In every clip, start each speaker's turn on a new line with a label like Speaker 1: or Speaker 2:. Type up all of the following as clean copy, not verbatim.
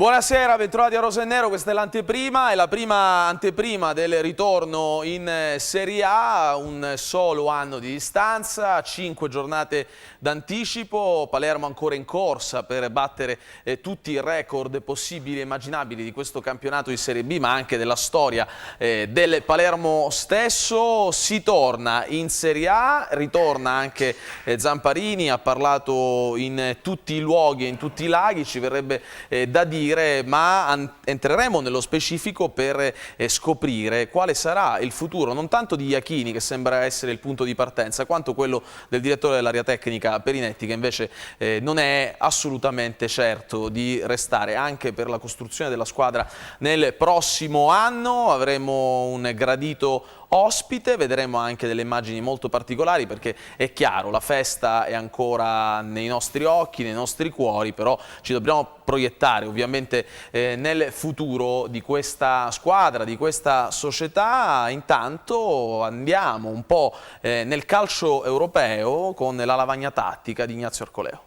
Speaker 1: Buonasera, bentrovati a Rosa e Nero, questa è l'anteprima, è la prima anteprima del ritorno in Serie A, un solo anno di distanza, 5 giornate d'anticipo, Palermo ancora in corsa per battere tutti i record possibili e immaginabili di questo campionato di Serie B, ma anche della storia del Palermo stesso. Si torna in Serie A, ritorna anche Zamparini, ha parlato in tutti i luoghi e in tutti i laghi, ci verrebbe da dire, ma entreremo nello specifico per scoprire quale sarà il futuro non tanto di Iachini, che sembra essere il punto di partenza, quanto quello del direttore dell'area tecnica Perinetti, che invece non è assolutamente certo di restare anche per la costruzione della squadra nel prossimo anno. Avremo un gradito ospite, vedremo anche delle immagini molto particolari, perché è chiaro, la festa è ancora nei nostri occhi, nei nostri cuori, però ci dobbiamo proiettare ovviamente nel futuro di questa squadra, di questa società. Intanto andiamo un po' nel calcio europeo con la lavagna tattica di Ignazio Arcoleo.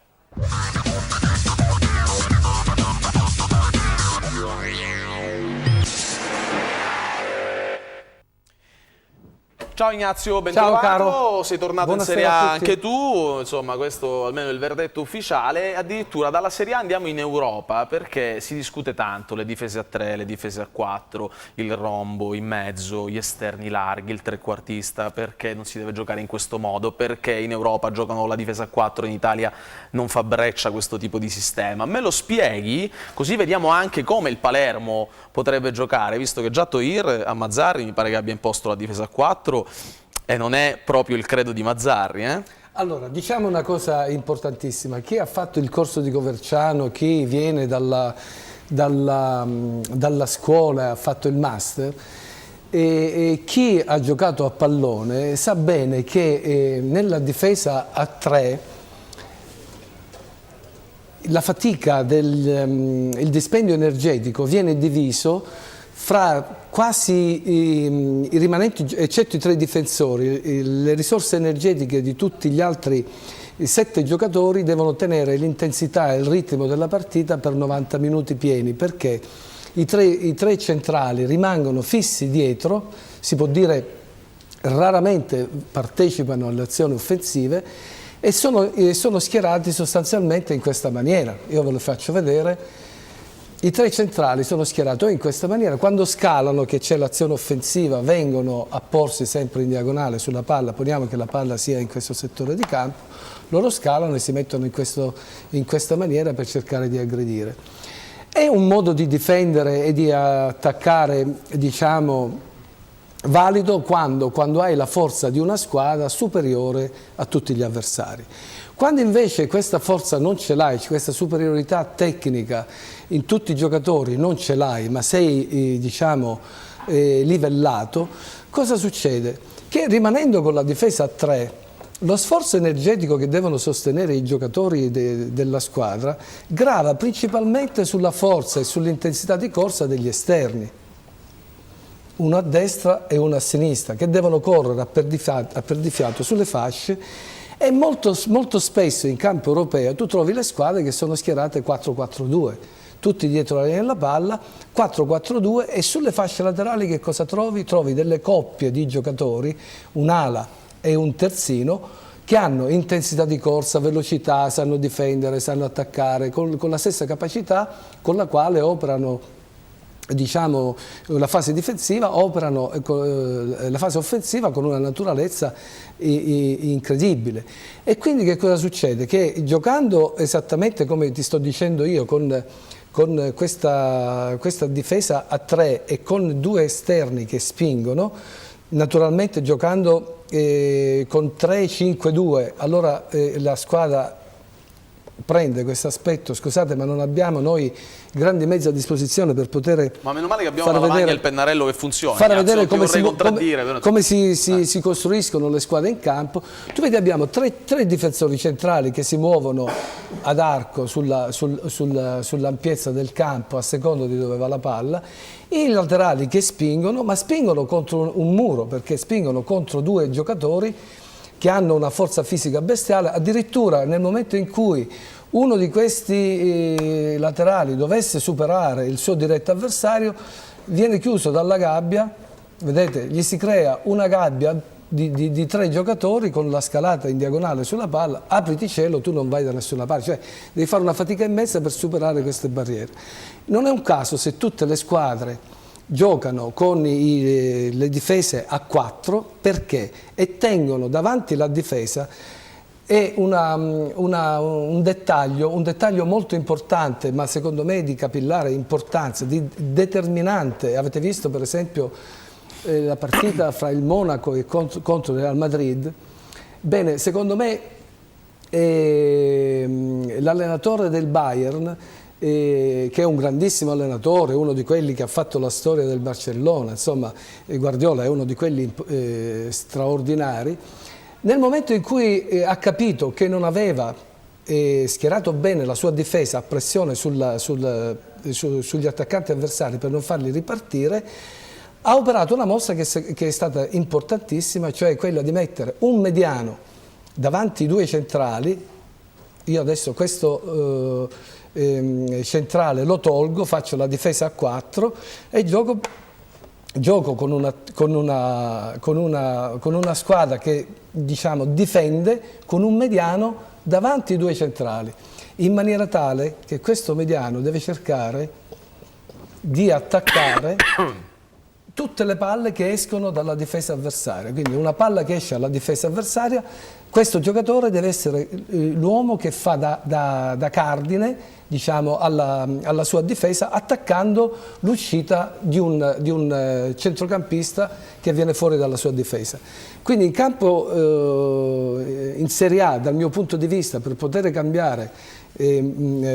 Speaker 1: Ciao Ignazio, ben
Speaker 2: Ciao,
Speaker 1: trovato,
Speaker 2: caro.
Speaker 1: sei tornato
Speaker 2: Buonasera
Speaker 1: in Serie A
Speaker 2: a tutti.
Speaker 1: anche tu, insomma questo almeno è il verdetto ufficiale. Addirittura dalla Serie A andiamo in Europa, perché si discute tanto, le difese a 3, le difese a 4, il rombo in mezzo, gli esterni larghi, il trequartista, perché non si deve giocare in questo modo, perché in Europa giocano la difesa a 4, in Italia non fa breccia questo tipo di sistema. Me lo spieghi? Così vediamo anche come il Palermo potrebbe giocare, visto che già Toir a Mazzarri mi pare che abbia imposto la difesa a 4, e non è proprio il credo di Mazzarri, eh?
Speaker 2: Allora, diciamo una cosa importantissima: chi ha fatto il corso di Coverciano, chi viene dalla scuola, ha fatto il master, e chi ha giocato a pallone sa bene che nella difesa a 3 la fatica il dispendio energetico viene diviso fra quasi i rimanenti, eccetto i 3 difensori. Le risorse energetiche di tutti gli altri 7 giocatori devono tenere l'intensità e il ritmo della partita per 90 minuti pieni, perché i tre centrali rimangono fissi dietro, si può dire raramente partecipano alle azioni offensive, e sono schierati sostanzialmente in questa maniera. Io ve lo faccio vedere. I 3 centrali sono schierati in questa maniera: quando scalano, che c'è l'azione offensiva, vengono a porsi sempre in diagonale sulla palla, poniamo che la palla sia in questo settore di campo, loro scalano e si mettono in questa maniera per cercare di aggredire. È un modo di difendere e di attaccare, diciamo, valido quando hai la forza di una squadra superiore a tutti gli avversari. Quando invece questa forza non ce l'hai, questa superiorità tecnica in tutti i giocatori non ce l'hai, ma sei diciamo livellato, cosa succede? Che rimanendo con la difesa a 3, lo sforzo energetico che devono sostenere i giocatori della squadra grava principalmente sulla forza e sull'intensità di corsa degli esterni, uno a destra e uno a sinistra, che devono correre a perdifiato sulle fasce. E molto spesso in campo europeo tu trovi le squadre che sono schierate 4-4-2, tutti dietro la linea della palla, 4-4-2, e sulle fasce laterali che cosa trovi? Trovi delle coppie di giocatori, un'ala e un terzino, che hanno intensità di corsa, velocità, sanno difendere, sanno attaccare, con la stessa capacità con la quale operano, diciamo, la fase difensiva, operano la fase offensiva con una naturalezza incredibile. E quindi che cosa succede? Che giocando esattamente come ti sto dicendo io, con questa difesa a 3 e con 2 esterni che spingono, naturalmente giocando con 3-5-2, allora la squadra prende questo aspetto. Scusate, ma non abbiamo noi grandi mezzi a disposizione per poter,
Speaker 1: ma meno male che abbiamo la lavagna e il pennarello che funziona,
Speaker 2: fare vedere come
Speaker 1: si
Speaker 2: si costruiscono le squadre in campo. Tu vedi, abbiamo tre difensori centrali che si muovono ad arco sull'ampiezza del campo a seconda di dove va la palla, i laterali che spingono, ma spingono contro un muro, perché spingono contro 2 giocatori che hanno una forza fisica bestiale. Addirittura nel momento in cui uno di questi laterali dovesse superare il suo diretto avversario, viene chiuso dalla gabbia, vedete, gli si crea una gabbia di 3 giocatori con la scalata in diagonale sulla palla, apriti cielo, tu non vai da nessuna parte, cioè devi fare una fatica immensa per superare queste barriere. Non è un caso se tutte le squadre giocano con le difese a 4, perché? E tengono davanti la difesa. È un dettaglio molto importante, ma secondo me di capillare importanza, di determinante. Avete visto per esempio la partita fra il Monaco e contro il Real Madrid? Bene, secondo me l'allenatore del Bayern, che è un grandissimo allenatore, uno di quelli che ha fatto la storia del Barcellona, insomma Guardiola è uno di quelli straordinari, nel momento in cui ha capito che non aveva schierato bene la sua difesa a pressione sugli attaccanti avversari per non farli ripartire, ha operato una mossa che è stata importantissima, cioè quella di mettere un mediano davanti ai 2 centrali. Io adesso questo centrale lo tolgo, faccio la difesa a 4 e gioco con una squadra che, diciamo, difende con un mediano davanti ai 2 centrali, in maniera tale che questo mediano deve cercare di attaccare tutte le palle che escono dalla difesa avversaria. Quindi una palla che esce alla difesa avversaria, questo giocatore deve essere l'uomo che fa da cardine, diciamo, alla sua difesa, attaccando l'uscita di un centrocampista che viene fuori dalla sua difesa. Quindi in campo, in Serie A, dal mio punto di vista, per poter cambiare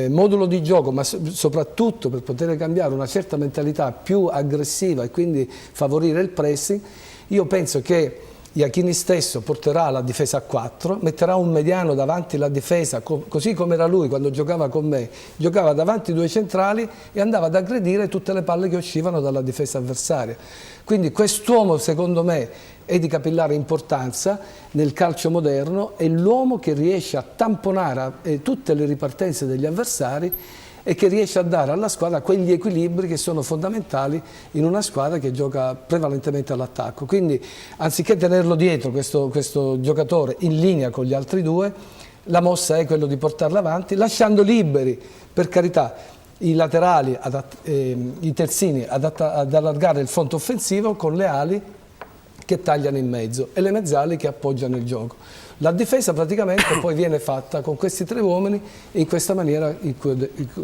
Speaker 2: modulo di gioco, ma soprattutto per poter cambiare una certa mentalità più aggressiva e quindi favorire il pressing, io penso che Iachini stesso porterà la difesa a 4, metterà un mediano davanti alla difesa, così come era lui quando giocava con me, giocava davanti ai 2 centrali e andava ad aggredire tutte le palle che uscivano dalla difesa avversaria. Quindi quest'uomo, secondo me, è di capillare importanza nel calcio moderno, è l'uomo che riesce a tamponare tutte le ripartenze degli avversari e che riesce a dare alla squadra quegli equilibri che sono fondamentali in una squadra che gioca prevalentemente all'attacco. Quindi anziché tenerlo dietro questo giocatore in linea con gli altri 2, la mossa è quella di portarlo avanti, lasciando liberi, per carità, i laterali, i terzini ad allargare il fronte offensivo con le ali che tagliano in mezzo e le mezzali che appoggiano il gioco. La difesa praticamente poi viene fatta con questi 3 uomini in questa maniera,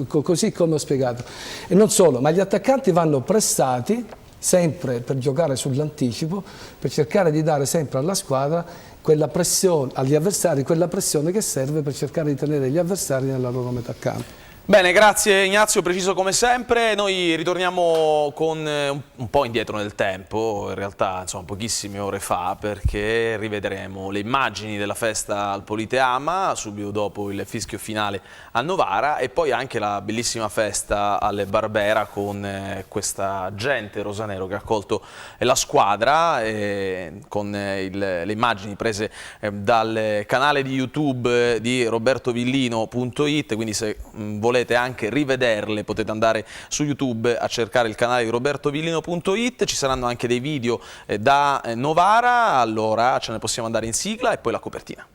Speaker 2: così come ho spiegato. E non solo, ma gli attaccanti vanno pressati sempre per giocare sull'anticipo, per cercare di dare sempre alla squadra quella pressione, agli avversari, quella pressione che serve per cercare di tenere gli avversari nella loro metà campo.
Speaker 1: Bene, grazie Ignazio, preciso come sempre. Noi ritorniamo con un po' indietro nel tempo, in realtà insomma pochissime ore fa, perché rivedremo le immagini della festa al Politeama subito dopo il fischio finale a Novara e poi anche la bellissima festa alle Barbera con questa gente rosanero che ha accolto la squadra, con le immagini prese dal canale di YouTube di robertovillino.it, quindi se volete anche rivederle potete andare su YouTube a cercare il canale di robertovillino.it. Ci saranno anche dei video da Novara, allora ce ne possiamo andare in sigla e poi la copertina.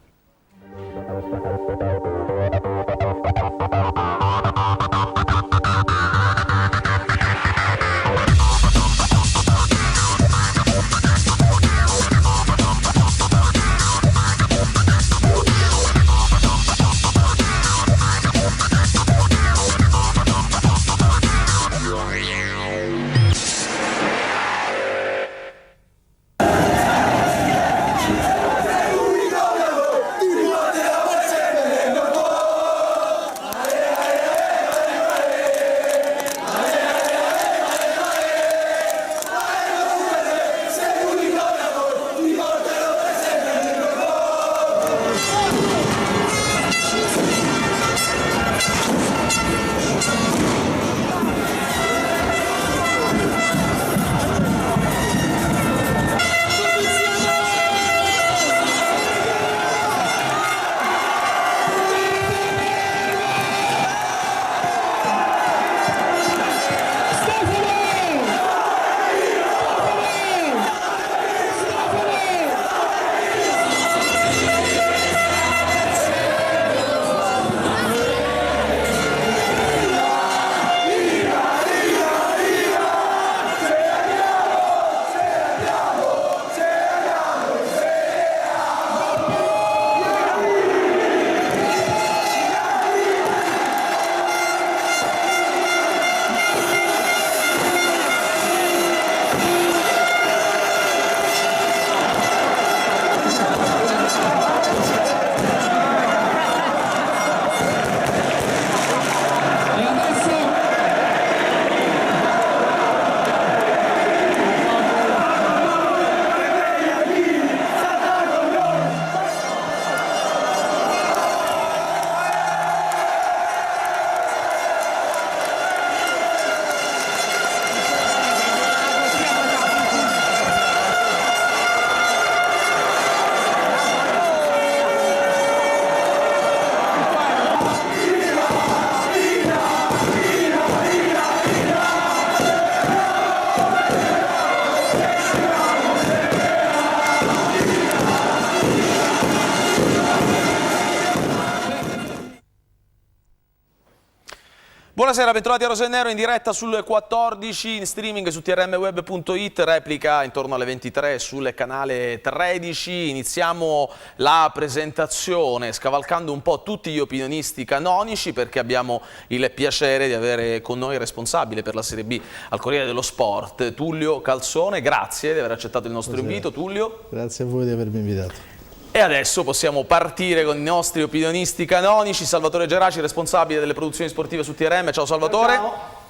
Speaker 1: Buonasera, bentrovati a Rosa e Nero in diretta sul 14, in streaming su trmweb.it, replica intorno alle 23 sul canale 13. Iniziamo la presentazione scavalcando un po' tutti gli opinionisti canonici, perché abbiamo il piacere di avere con noi il responsabile per la Serie B al Corriere dello Sport, Tullio Calzone. Grazie di aver accettato il nostro invito, Tullio.
Speaker 3: Grazie a voi di avermi invitato.
Speaker 1: E adesso possiamo partire con i nostri opinionisti canonici. Salvatore Geraci, responsabile delle produzioni sportive su TRM. Ciao Salvatore.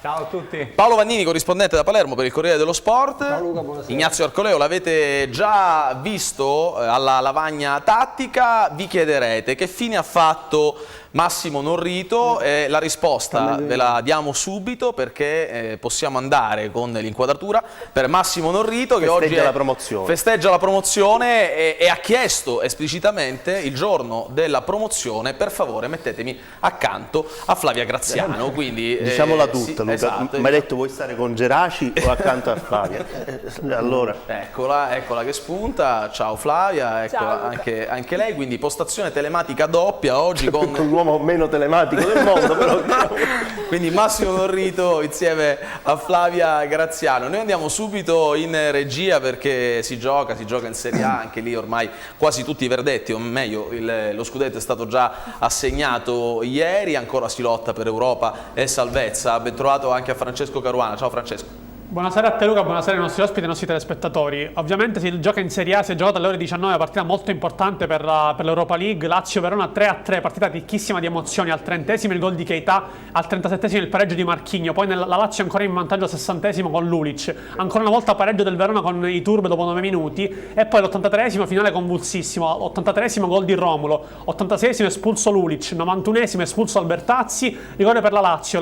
Speaker 4: Ciao a tutti.
Speaker 1: Paolo Vannini, corrispondente da Palermo per il Corriere dello Sport.
Speaker 4: Ciao Luca, buonasera.
Speaker 1: Ignazio Arcoleo, l'avete già visto alla lavagna tattica. Vi chiederete che fine ha fatto Massimo Norrito, la risposta ve la diamo subito, perché possiamo andare con l'inquadratura per Massimo Norrito, che oggi festeggia la promozione e ha chiesto esplicitamente il giorno della promozione: per favore mettetemi accanto a Flavia Graziano. Quindi
Speaker 5: diciamola tutta,
Speaker 1: sì,
Speaker 5: Luca.
Speaker 1: esatto.
Speaker 5: Mi hai detto vuoi stare con Geraci o accanto a Flavia? Allora.
Speaker 1: Eccola che spunta. Ciao Flavia, eccola.
Speaker 6: Ciao,
Speaker 1: anche lei, quindi postazione telematica doppia oggi con
Speaker 5: l'uomo meno telematico del mondo, però.
Speaker 1: Quindi Massimo Norrito insieme a Flavia Graziano. Noi andiamo subito in regia, perché si gioca in Serie A, anche lì ormai quasi tutti i verdetti, o meglio lo scudetto è stato già assegnato ieri, ancora si lotta per Europa e salvezza. Ben trovato anche a Francesco Caruana. Ciao Francesco.
Speaker 4: Buonasera a te Luca, buonasera ai nostri ospiti e ai nostri telespettatori. Ovviamente si gioca in Serie A, si è giocata alle ore 19, una partita molto importante per l'Europa League. Lazio-Verona 3-3, partita ricchissima di emozioni. Al 30esimo il gol di Keita, al 37esimo il pareggio di Marchinho, poi la Lazio ancora in vantaggio al 60esimo con Lulic. Ancora una volta pareggio del Verona con i Turbe dopo 9 minuti, e poi l'83esimo finale convulsissimo, 83esimo gol di Romulo, 86esimo espulso Lulic, 91esimo espulso Albertazzi, rigore per la Lazio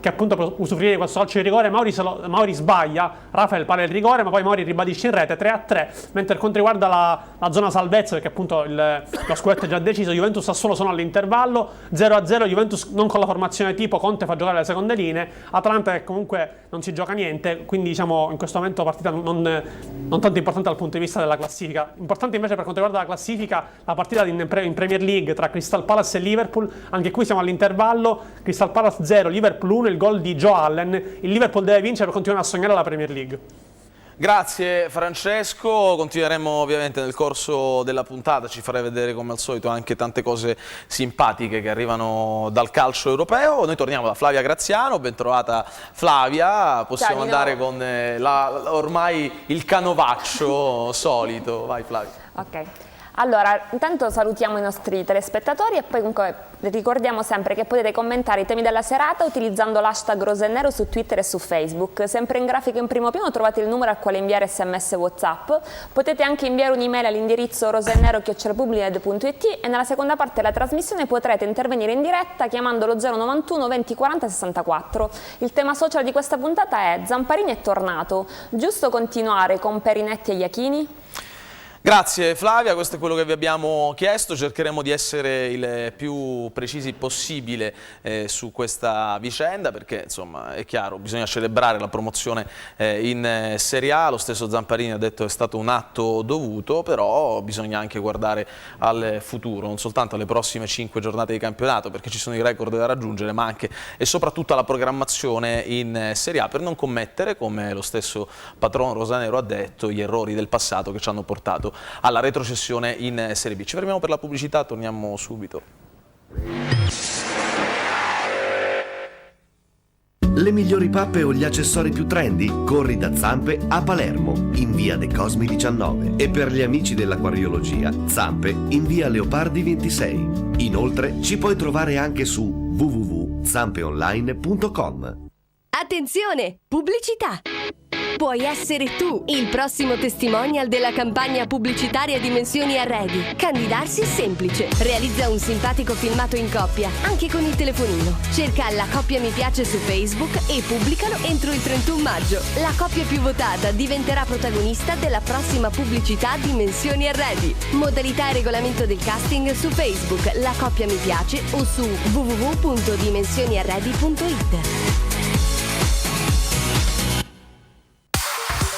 Speaker 4: che appunto per usufruire di questo calcio di rigore Mauri sbaglia, Rafael pare il rigore, ma poi Mauri ribadisce in rete. 3-3, mentre per quanto riguarda la zona salvezza, perché appunto lo scudetto è già deciso, Juventus Sassuolo sono all'intervallo, 0-0, Juventus non con la formazione tipo, Conte fa giocare le seconde linee, Atalanta che comunque non si gioca niente, quindi diciamo in questo momento partita non tanto importante dal punto di vista della classifica. Importante invece per quanto riguarda la classifica la partita in Premier League tra Crystal Palace e Liverpool. Anche qui siamo all'intervallo, Crystal Palace 0, Liverpool 1, il gol di Joe Allen. Il Liverpool deve vincere per continuare a sognare la Premier League.
Speaker 1: Grazie Francesco, continueremo ovviamente nel corso della puntata, ci farei vedere come al solito anche tante cose simpatiche che arrivano dal calcio europeo. Noi torniamo da Flavia Graziano, ben trovata Flavia, possiamo andare con ormai il canovaccio solito, vai Flavia.
Speaker 6: Ok. Allora, intanto salutiamo i nostri telespettatori e poi comunque ricordiamo sempre che potete commentare i temi della serata utilizzando l'hashtag Rosa e Nero su Twitter e su Facebook. Sempre in grafica in primo piano trovate il numero al quale inviare sms e WhatsApp. Potete anche inviare un'email all'indirizzo rosaennero@publied.it e nella seconda parte della trasmissione potrete intervenire in diretta chiamando lo 091 20 40 64. Il tema social di questa puntata è Zamparini è tornato. Giusto continuare con Perinetti e Iachini?
Speaker 1: Grazie Flavia, questo è quello che vi abbiamo chiesto, cercheremo di essere il più precisi possibile su questa vicenda, perché insomma è chiaro, bisogna celebrare la promozione in Serie A. Lo stesso Zamparini ha detto che è stato un atto dovuto, però bisogna anche guardare al futuro, non soltanto alle prossime 5 giornate di campionato, perché ci sono i record da raggiungere, ma anche e soprattutto alla programmazione in Serie A, per non commettere, come lo stesso patron rosanero ha detto, gli errori del passato che ci hanno portato alla retrocessione in Serie B. Ci fermiamo per la pubblicità, torniamo subito.
Speaker 7: Le migliori pappe o gli accessori più trendy? Corri da Zampe a Palermo, in via De Cosmi 19. E per gli amici dell'acquariologia, Zampe in via Leopardi 26. Inoltre ci puoi trovare anche su www.zampeonline.com.
Speaker 8: Attenzione! Pubblicità! Puoi essere tu il prossimo testimonial della campagna pubblicitaria Dimensioni Arredi. Candidarsi è semplice. Realizza un simpatico filmato in coppia, anche con il telefonino. Cerca la coppia mi piace su Facebook e pubblicalo entro il 31 maggio. La coppia più votata diventerà protagonista della prossima pubblicità Dimensioni Arredi. Modalità e regolamento del casting su Facebook, la coppia mi piace o su www.dimensioniarredi.it.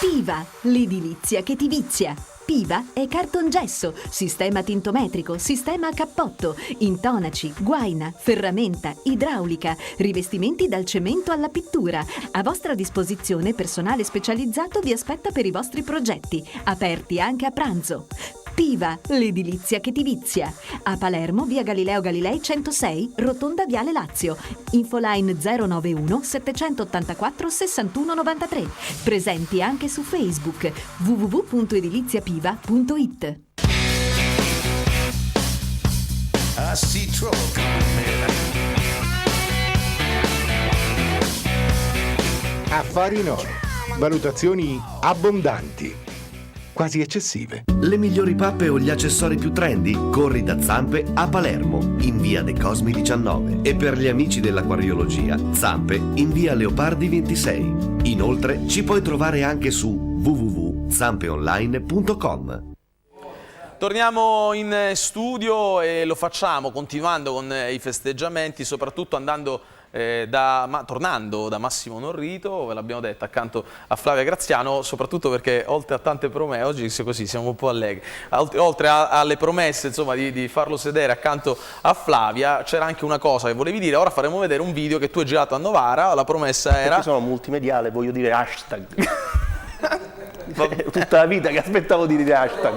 Speaker 9: Piva, l'edilizia che ti vizia.
Speaker 3: Piva è cartongesso, sistema tintometrico, sistema a cappotto, intonaci, guaina, ferramenta, idraulica, rivestimenti dal cemento alla pittura. A vostra disposizione personale specializzato vi aspetta per i vostri progetti, aperti anche a pranzo. Piva, l'edilizia che ti vizia. A Palermo, via Galileo Galilei 106, Rotonda Viale Lazio. Infoline 091 784 6193. Presenti anche su Facebook www.ediliziapiva.it.
Speaker 9: Affari in oro. Valutazioni abbondanti. Quasi eccessive.
Speaker 7: Le migliori pappe o gli accessori più trendy? Corri da Zampe a Palermo, in via De Cosmi 19. E per gli amici dell'acquariologia, Zampe in via Leopardi 26. Inoltre ci puoi trovare anche su www.zampeonline.com.
Speaker 1: Torniamo in studio e lo facciamo continuando con i festeggiamenti, soprattutto tornando da Massimo Norrito, ve l'abbiamo detto, accanto a Flavia Graziano, soprattutto perché oltre a tante promesse, oggi così siamo un po' allegri, oltre alle promesse insomma di farlo sedere accanto a Flavia, c'era anche una cosa che volevi dire. Ora faremo vedere un video che tu hai girato a Novara, la promessa era...
Speaker 5: Perché sono multimediale, voglio dire hashtag. Tutta la vita che aspettavo di dire hashtag.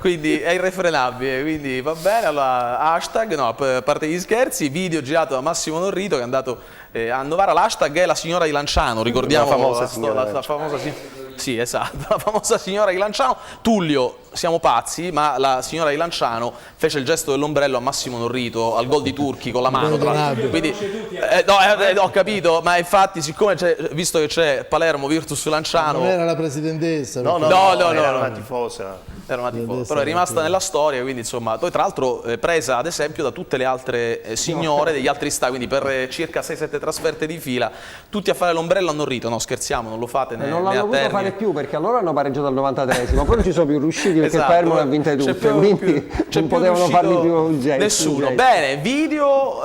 Speaker 1: Quindi è irrefrenabile, quindi va bene, allora hashtag, no, a parte gli scherzi, video girato da Massimo Norrito che è andato a Novara, l'hashtag è la signora di Lanciano, ricordiamo
Speaker 5: la famosa signora.
Speaker 1: La famosa sì, esatto, la famosa signora di Lanciano. Tullio, siamo pazzi, ma la signora di Lanciano fece il gesto dell'ombrello a Massimo Norrito al gol di Turchi con la mano. Quindi, ho capito, ma infatti siccome visto che c'è Palermo Virtus Lanciano...
Speaker 10: Non era la presidentessa.
Speaker 5: No, era una tifosa.
Speaker 1: Era una tifosa, però è rimasta nella storia, quindi insomma, poi tra l'altro presa ad esempio da tutte le altre signore degli altri stadi, quindi per circa 6-7 trasferte di fila, tutti a fare l'ombrello a Norrito, no scherziamo, non lo fate né
Speaker 11: non l'hanno
Speaker 1: né a
Speaker 11: voluto
Speaker 1: Terni.
Speaker 11: fare più perché allora hanno pareggiato al 93esimo, poi non ci sono più riusciti perché
Speaker 1: Esatto,
Speaker 11: il Palermo le ha vinte tutte, quindi non potevano farli più urgenti.
Speaker 1: Nessuno. Bene, video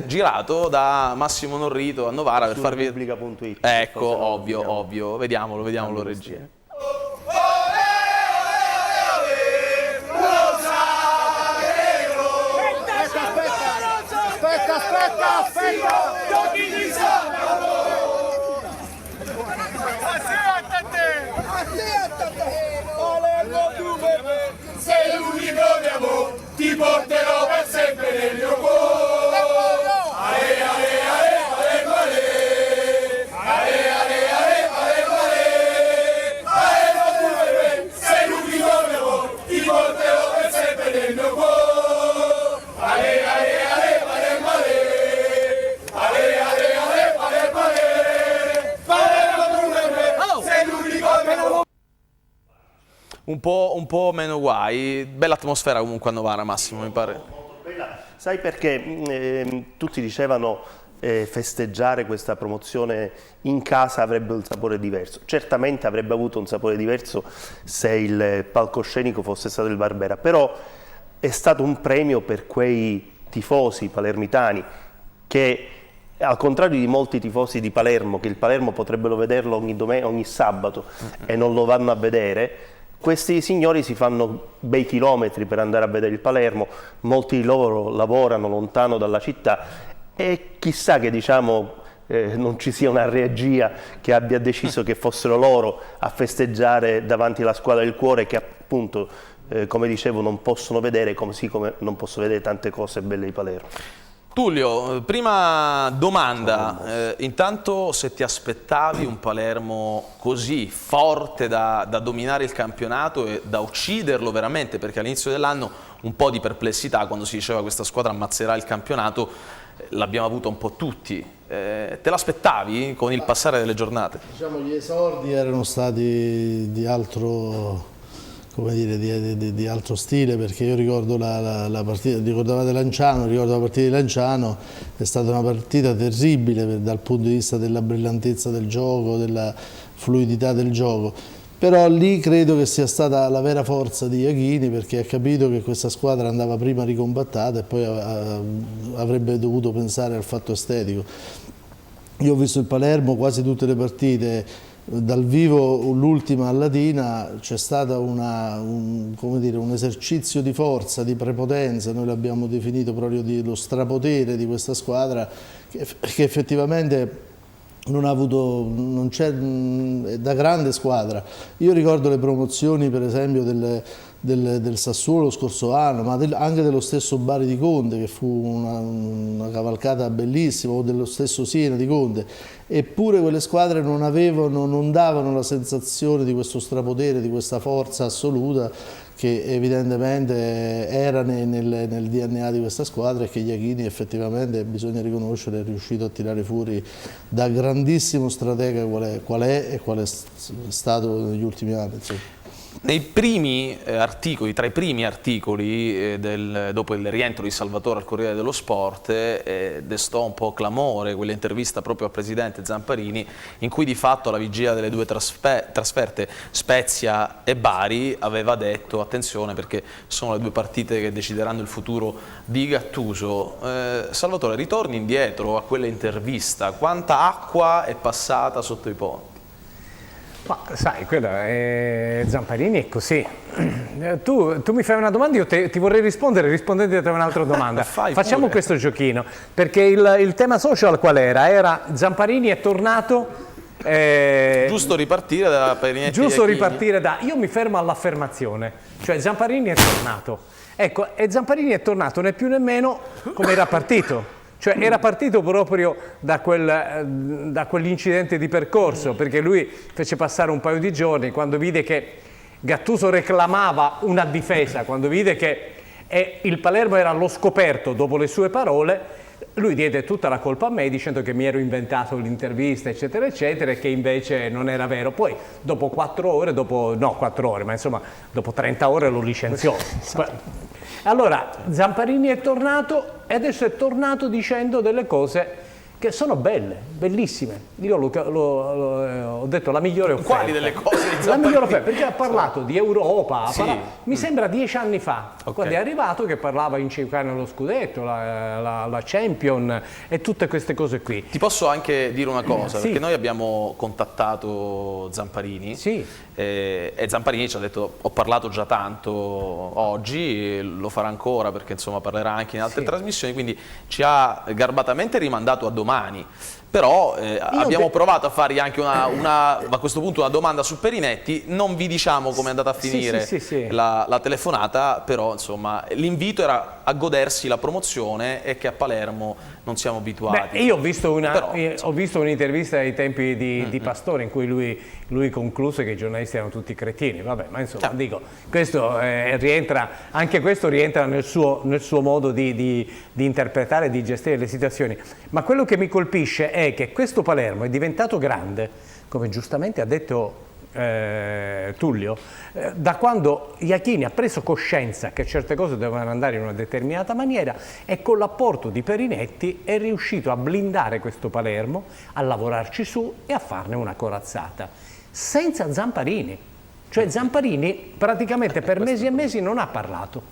Speaker 1: girato da Massimo Norrito a Novara per farvi...
Speaker 5: Repubblica.it.
Speaker 1: Ecco, ovvio, vediamolo regia.
Speaker 12: Sei l'unico mio amore, ti porterò per sempre nel mio cuore. Sei l'unico mio amore, ti porterò per sempre nel mio cuore.
Speaker 1: Un po' meno guai, bella atmosfera comunque a Novara, Massimo, mi pare.
Speaker 5: Sai perché tutti dicevano festeggiare questa promozione in casa avrebbe un sapore diverso. Certamente avrebbe avuto un sapore diverso se il palcoscenico fosse stato il Barbera, però è stato un premio per quei tifosi palermitani che, al contrario di molti tifosi di Palermo, che il Palermo potrebbero vederlo ogni sabato e non lo vanno a vedere, questi signori si fanno bei chilometri per andare a vedere il Palermo, molti di loro lavorano lontano dalla città e chissà che non ci sia una regia che abbia deciso che fossero loro a festeggiare davanti alla squadra del cuore che appunto, come dicevo, non possono vedere, come non posso vedere tante cose belle di Palermo.
Speaker 1: Tullio, prima domanda, intanto se ti aspettavi un Palermo così forte da dominare il campionato e da ucciderlo veramente, perché all'inizio dell'anno un po' di perplessità quando si diceva questa squadra ammazzerà il campionato, l'abbiamo avuto un po' tutti. Te l'aspettavi con il passare delle giornate?
Speaker 10: Diciamo gli esordi erano stati di altro... come dire, di altro stile, perché io ricordo la partita, ricordavate Lanciano, ricordo la partita di Lanciano, è stata una partita terribile dal punto di vista della brillantezza del gioco, della fluidità del gioco, però lì credo che sia stata la vera forza di Iachini, perché ha capito che questa squadra andava prima ricombattata e poi avrebbe dovuto pensare al fatto estetico. Io ho visto il Palermo quasi tutte le partite dal vivo l'ultima a Latina c'è stato un esercizio di forza, di prepotenza, noi l'abbiamo definito proprio lo strapotere di questa squadra che effettivamente non c'è da grande squadra. Io ricordo le promozioni per esempio del Sassuolo lo scorso anno, ma anche dello stesso Bari di Conte, che fu una cavalcata bellissima, o dello stesso Siena di Conte, eppure quelle squadre non davano la sensazione di questo strapotere, di questa forza assoluta che evidentemente era nel DNA di questa squadra, e che Iachini effettivamente, bisogna riconoscere, è riuscito a tirare fuori da grandissimo stratega qual è e qual è stato negli ultimi anni. Insomma.
Speaker 1: Nei primi articoli, tra i primi articoli dopo il rientro di Salvatore al Corriere dello Sport, destò un po' clamore quell'intervista proprio al presidente Zamparini, in cui di fatto alla vigilia delle due trasferte Spezia e Bari aveva detto: attenzione, perché sono le due partite che decideranno il futuro di Gattuso. Salvatore, ritorni indietro a quell'intervista, quanta acqua è passata sotto i ponti?
Speaker 13: Ma sai, Zamparini è così. Tu mi fai una domanda, io ti vorrei rispondete a un'altra domanda. Facciamo questo giochino, perché il tema social qual era? Era Zamparini è tornato...
Speaker 1: giusto ripartire da Perinetti.
Speaker 13: Giusto ripartire da... Io mi fermo all'affermazione, cioè Zamparini è tornato. Ecco, e Zamparini è tornato né più né meno come era partito. Cioè era partito proprio da quell'incidente di percorso, perché lui fece passare un paio di giorni quando vide che Gattuso reclamava una difesa, quando vide che il Palermo era allo scoperto dopo le sue parole, lui diede tutta la colpa a me dicendo che mi ero inventato l'intervista eccetera eccetera, e che invece non era vero. Poi dopo 4 ore, dopo 30 ore lo licenziò. Allora Zamparini è tornato, e adesso è tornato dicendo delle cose che sono belle, bellissime. Io ho detto la migliore offerta.
Speaker 1: Quali delle cose di Zamparini?
Speaker 13: La migliore offerta, perché ha parlato di Europa, mi sembra 10 anni fa, quando è arrivato, che parlava in 5 anni allo scudetto, la Champion e tutte queste cose qui.
Speaker 1: Ti posso anche dire una cosa, perché noi abbiamo contattato Zamparini e Zamparini ci ha detto: ho parlato già tanto oggi, e lo farà ancora, perché insomma parlerà anche in altre trasmissioni, quindi ci ha garbatamente rimandato a domani. Però abbiamo provato a fargli anche a questo punto una domanda su Perinetti. Non vi diciamo come è andata a finire la telefonata, però insomma l'invito era a godersi la promozione, e che a Palermo non siamo abituati.
Speaker 13: Io ho visto un'intervista ai tempi di Pastore, in cui lui concluse che i giornalisti erano tutti cretini. Vabbè, ma insomma dico, questo rientra nel suo modo di interpretare e di gestire le situazioni. Ma quello che mi colpisce è che questo Palermo è diventato grande, come giustamente ha detto Tullio, da quando Iachini ha preso coscienza che certe cose dovevano andare in una determinata maniera, e con l'apporto di Perinetti è riuscito a blindare questo Palermo, a lavorarci su e a farne una corazzata, senza Zamparini. Cioè Zamparini praticamente per mesi e mesi non ha parlato,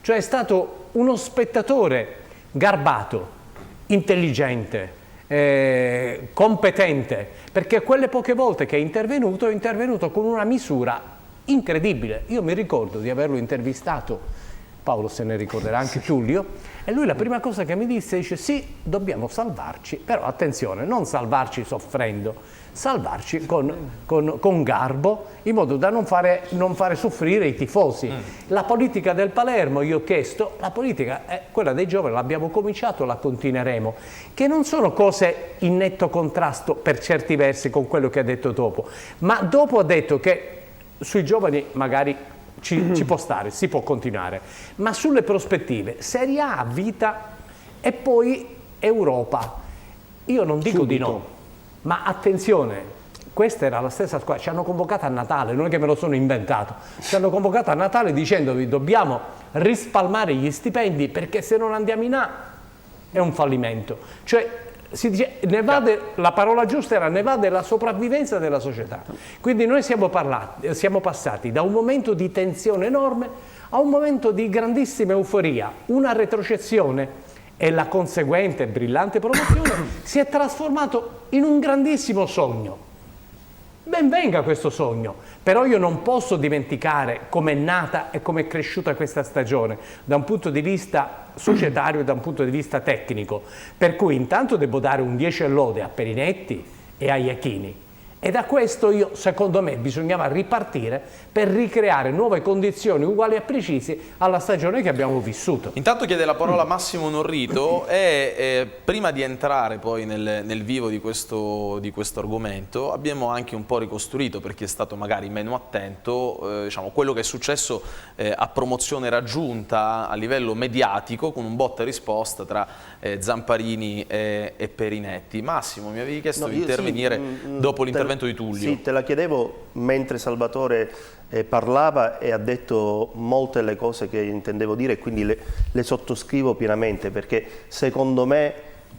Speaker 13: cioè è stato uno spettatore garbato, intelligente, competente, perché quelle poche volte che è intervenuto con una misura incredibile. Io mi ricordo di averlo intervistato, Paolo se ne ricorderà, anche Tullio, e lui la prima cosa che mi dice: sì, dobbiamo salvarci, però attenzione, non salvarci soffrendo, salvarci con garbo, in modo da non fare soffrire i tifosi. La politica del Palermo, io ho chiesto, la politica è quella dei giovani, l'abbiamo cominciato, la continueremo, che non sono cose in netto contrasto per certi versi con quello che ha detto dopo, ma dopo ha detto che sui giovani magari ci può stare, si può continuare, ma sulle prospettive Serie A, vita e poi Europa, io non dico di no, ma attenzione, questa era la stessa squadra, ci hanno convocato a Natale, non è che me lo sono inventato, ci hanno convocato a Natale dicendovi: dobbiamo rispalmare gli stipendi, perché se non andiamo in A è un fallimento. Cioè si dice, la parola giusta era: ne va della sopravvivenza della società. Quindi noi siamo passati da un momento di tensione enorme a un momento di grandissima euforia, una retrocessione, e la conseguente brillante promozione si è trasformato in un grandissimo sogno. Ben venga questo sogno, però io non posso dimenticare come è nata e come è cresciuta questa stagione da un punto di vista societario e da un punto di vista tecnico, per cui intanto devo dare un 10 e lode a Perinetti e a Iachini. E da questo secondo me bisognava ripartire per ricreare nuove condizioni uguali e precisi alla stagione che abbiamo vissuto.
Speaker 1: Intanto chiede la parola Massimo Norrito e prima di entrare poi nel vivo di questo argomento abbiamo anche un po' ricostruito, per chi è stato magari meno attento, diciamo, quello che è successo a promozione raggiunta a livello mediatico con un botta e risposta tra Zamparini e Perinetti. Massimo, mi avevi chiesto di intervenire dopo l'intervento di Tullio.
Speaker 5: Sì, te la chiedevo mentre Salvatore parlava e ha detto molte delle cose che intendevo dire e quindi le sottoscrivo pienamente, perché secondo me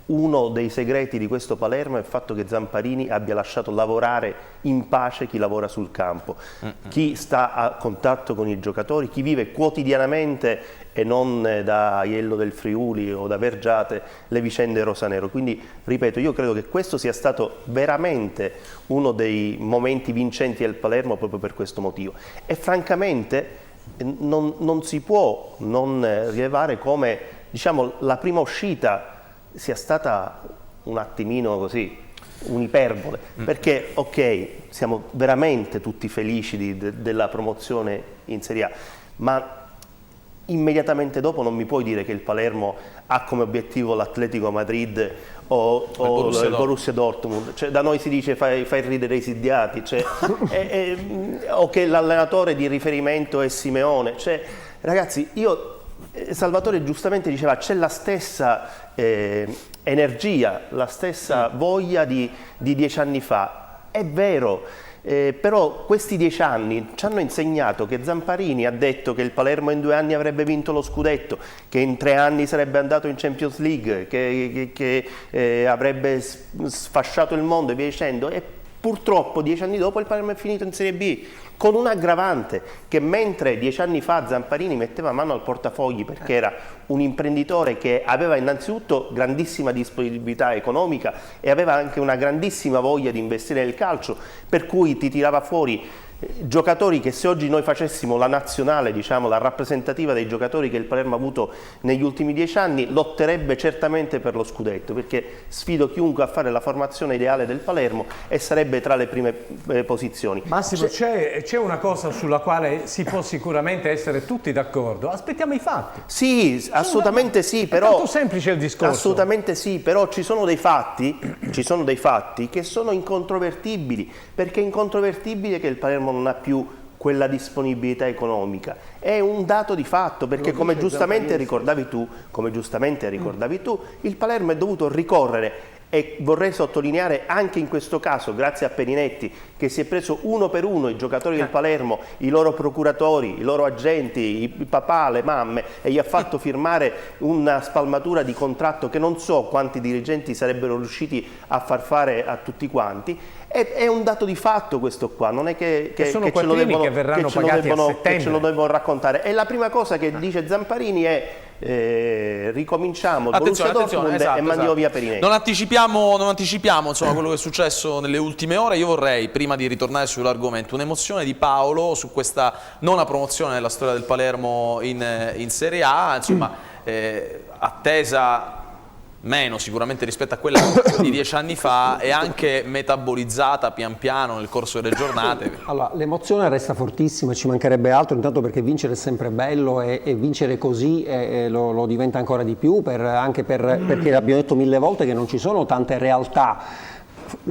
Speaker 5: uno dei segreti di questo Palermo è il fatto che Zamparini abbia lasciato lavorare in pace chi lavora sul campo, chi sta a contatto con i giocatori, chi vive quotidianamente e non da Aiello del Friuli o da Vergiate le vicende rosanero. Quindi, ripeto, io credo che questo sia stato veramente uno dei momenti vincenti del Palermo proprio per questo motivo. E francamente non si può non rilevare come, diciamo, la prima uscita sia stata un attimino così, un'iperbole, perché ok, siamo veramente tutti felici della promozione in Serie A, ma immediatamente dopo non mi puoi dire che il Palermo ha come obiettivo l'Atletico Madrid o il Borussia Dortmund. Cioè, da noi si dice fai ridere i sidiati, cioè, o che l'allenatore di riferimento è Simeone. Cioè, ragazzi, Salvatore giustamente diceva c'è la stessa energia, la stessa voglia di 10 anni fa. È vero, però questi 10 anni ci hanno insegnato che Zamparini ha detto che il Palermo in 2 anni avrebbe vinto lo scudetto, che in 3 anni sarebbe andato in Champions League, che avrebbe sfasciato il mondo e via dicendo. E purtroppo 10 anni dopo il Palermo è finito in Serie B, con un aggravante, che mentre 10 anni fa Zamparini metteva mano al portafogli perché era un imprenditore che aveva innanzitutto grandissima disponibilità economica e aveva anche una grandissima voglia di investire nel calcio, per cui ti tirava fuori giocatori che, se oggi noi facessimo la nazionale, diciamo la rappresentativa dei giocatori che il Palermo ha avuto negli ultimi 10 anni, lotterebbe certamente per lo scudetto, perché sfido chiunque a fare la formazione ideale del Palermo e sarebbe tra le prime posizioni.
Speaker 13: Massimo, c'è una cosa sulla quale si può sicuramente essere tutti d'accordo: aspettiamo i fatti.
Speaker 5: Sì, assolutamente sì, però
Speaker 13: è tanto semplice il discorso.
Speaker 5: Assolutamente sì, però ci sono dei fatti che sono incontrovertibili, perché è incontrovertibile che il Palermo non ha più quella disponibilità economica. È un dato di fatto, perché come giustamente ricordavi tu, il Palermo è dovuto ricorrere, e vorrei sottolineare anche in questo caso, grazie a Perinetti, che si è preso uno per uno i giocatori del Palermo, i loro procuratori, i loro agenti, i papà, le mamme, e gli ha fatto firmare una spalmatura di contratto che non so quanti dirigenti sarebbero riusciti a far fare a tutti quanti. È un dato di fatto questo qua, non è che ce lo devono raccontare. E la prima cosa che dice Zamparini è ricominciamo il Borussia Dortmund e mandiamo via Perinetti.
Speaker 1: Non anticipiamo insomma, quello che è successo nelle ultime ore. Io vorrei, prima di ritornare sull'argomento, un'emozione di Paolo su questa nona promozione nella storia del Palermo in Serie A, insomma, attesa meno sicuramente rispetto a quella di 10 anni fa e anche metabolizzata pian piano nel corso delle giornate.
Speaker 11: Allora, l'emozione resta fortissima, ci mancherebbe altro, intanto perché vincere è sempre bello e vincere così lo diventa ancora di più, perché abbiamo detto 1000 volte che non ci sono tante realtà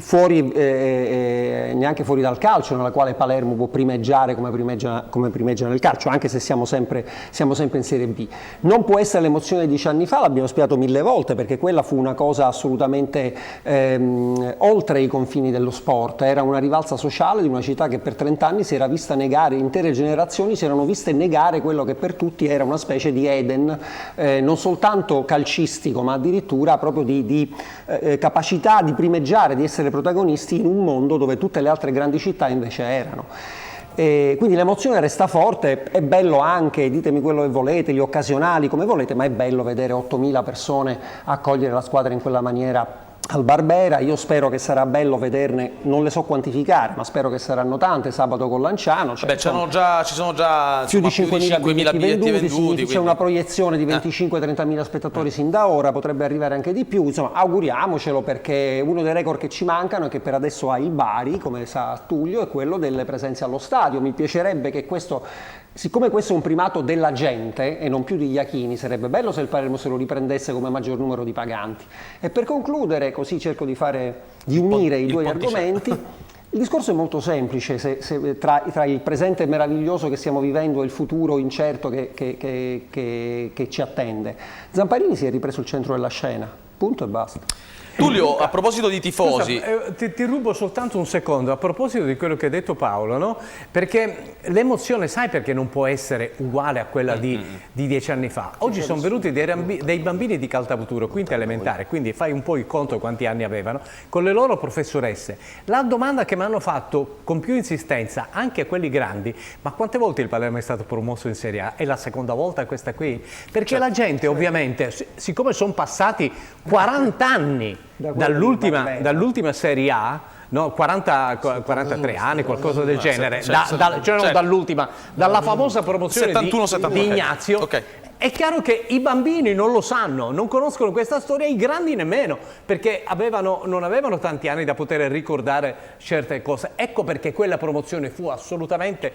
Speaker 11: neanche fuori dal calcio nella quale Palermo può primeggiare come primeggia nel calcio, anche se siamo sempre in Serie B. Non può essere l'emozione di 10 anni fa, l'abbiamo spiegato 1000 volte, perché quella fu una cosa assolutamente oltre i confini dello sport. Era una rivalsa sociale di una città che per 30 anni si era vista negare, intere generazioni si erano viste negare quello che per tutti era una specie di Eden, non soltanto calcistico ma addirittura proprio di capacità di primeggiare, di essere protagonisti in un mondo dove tutte le altre grandi città invece erano. Quindi l'emozione resta forte, è bello anche, ditemi quello che volete, gli occasionali come volete, ma è bello vedere 8.000 persone accogliere la squadra in quella maniera al Barbera. Io spero che sarà bello vederne, non le so quantificare, ma spero che saranno tante sabato con Lanciano.
Speaker 1: Beh, ci sono già
Speaker 11: più di 5.000
Speaker 1: biglietti venduti,
Speaker 11: quindi c'è una proiezione di 25-30.000 spettatori sin da ora, potrebbe arrivare anche di più, insomma auguriamocelo, perché uno dei record che ci mancano e che per adesso ha il Bari, come sa Tullio, è quello delle presenze allo stadio. Mi piacerebbe che questo, siccome questo è un primato della gente e non più degli Iachini, sarebbe bello se il Palermo se lo riprendesse come maggior numero di paganti. E per concludere, così cerco di unire i due argomenti. Il discorso è molto semplice, tra il presente meraviglioso che stiamo vivendo e il futuro incerto che ci attende. Zamparini si è ripreso il centro della scena, punto e basta.
Speaker 1: Tullio, a proposito di tifosi...
Speaker 13: Scusa, ti rubo soltanto un secondo, a proposito di quello che ha detto Paolo, no? Perché l'emozione, sai perché non può essere uguale a quella di 10 anni fa? Oggi sono venuti dei bambini di Caltabuturo, quinta elementare, quindi fai un po' il conto quanti anni avevano, con le loro professoresse. La domanda che mi hanno fatto con più insistenza, anche quelli grandi, ma quante volte il Palermo è stato promosso in Serie A? È la seconda volta questa qui? Perché la gente ovviamente, siccome sono passati 40 anni dall'ultima Serie A, no, 43 anni, qualcosa del genere, dall'ultima, dalla famosa promozione
Speaker 1: 71-72
Speaker 13: di Ignazio.
Speaker 1: Okay.
Speaker 13: È chiaro che i bambini non lo sanno, non conoscono questa storia, i grandi nemmeno, perché non avevano tanti anni da poter ricordare certe cose. Ecco perché quella promozione fu assolutamente,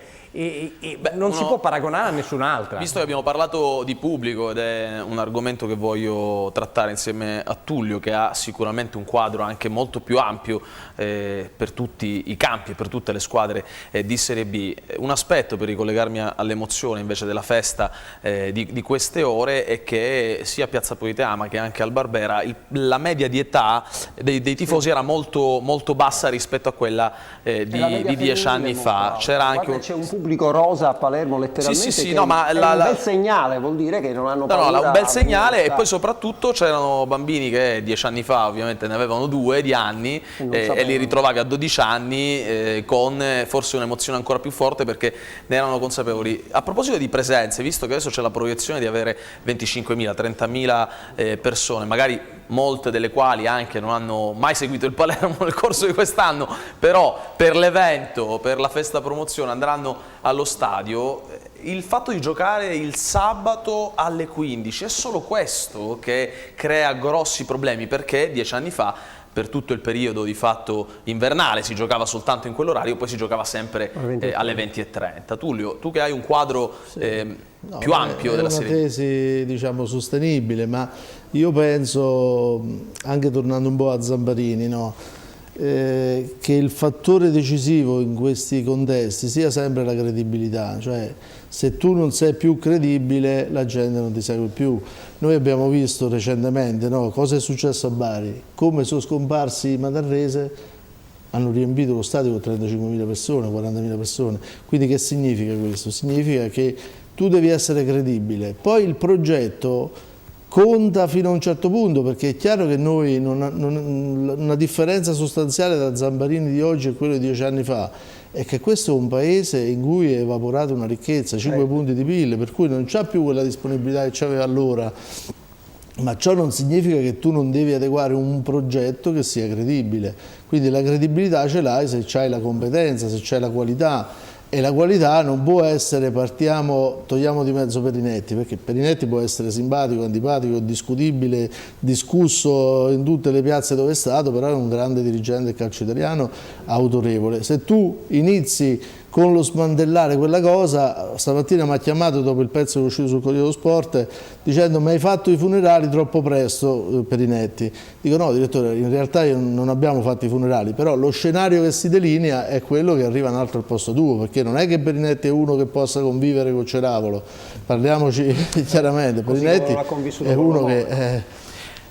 Speaker 13: non si può paragonare a nessun'altra.
Speaker 1: Visto che abbiamo parlato di pubblico, ed è un argomento che voglio trattare insieme a Tullio, che ha sicuramente un quadro anche molto più ampio per tutti i campi e per tutte le squadre di Serie B, un aspetto per ricollegarmi all'emozione invece della festa di queste ore è che sia a Piazza Politeama che anche al Barbera la media di età dei tifosi era molto, molto bassa rispetto a quella di 10 anni fa. C'era anche
Speaker 11: c'è un pubblico rosa a Palermo letteralmente,
Speaker 1: sì,
Speaker 11: che
Speaker 1: no, ma
Speaker 11: è un bel segnale, vuol dire che non hanno paura.
Speaker 1: Un bel segnale, e poi soprattutto c'erano bambini che 10 anni fa ovviamente ne avevano 2 di anni e li ritrovavi a 12 anni con forse un'emozione ancora più forte perché ne erano consapevoli. A proposito di presenze, visto che adesso c'è la proiezione di avere 25.000, 30.000 persone, magari molte delle quali anche non hanno mai seguito il Palermo nel corso di quest'anno, però per l'evento, per la festa promozione andranno allo stadio, il fatto di giocare il sabato alle 15 è solo questo che crea grossi problemi, perché 10 anni fa per tutto il periodo di fatto invernale si giocava soltanto in quell'orario, poi si giocava sempre alle 20:30. Tullio, tu che hai un quadro più ampio della Serie B.
Speaker 10: È una tesi, diciamo, sostenibile, ma io penso, anche tornando un po' a Zamparini, no, che il fattore decisivo in questi contesti sia sempre la credibilità, cioè se tu non sei più credibile la gente non ti segue più. Noi abbiamo visto recentemente, no, cosa è successo a Bari, come sono scomparsi i Matarrese, hanno riempito lo stadio con 35.000 persone, 40.000 persone, quindi che significa questo? Significa che tu devi essere credibile, poi il progetto conta fino a un certo punto, perché è chiaro che noi una differenza sostanziale tra Zamparini di oggi e quello di 10 anni fa è che questo è un paese in cui è evaporata una ricchezza, 5 punti di PIL, per cui non c'ha più quella disponibilità che c'aveva allora, ma ciò non significa che tu non devi adeguare un progetto che sia credibile, quindi la credibilità ce l'hai se c'hai la competenza, se c'hai la qualità. E la qualità non può essere togliamo di mezzo Perinetti, perché Perinetti può essere simpatico, antipatico, discutibile, discusso in tutte le piazze dove è stato, però è un grande dirigente del calcio italiano, autorevole. Se tu inizi con lo smantellare quella cosa, stamattina mi ha chiamato dopo il pezzo che è uscito sul Corriere dello Sport dicendo: mi hai fatto i funerali troppo presto, Perinetti. Dico: no direttore, in realtà non abbiamo fatto i funerali, però lo scenario che si delinea è quello che arriva un altro al posto tuo, perché non è che Perinetti è uno che possa convivere con Ceravolo, parliamoci chiaramente, Perinetti è uno che...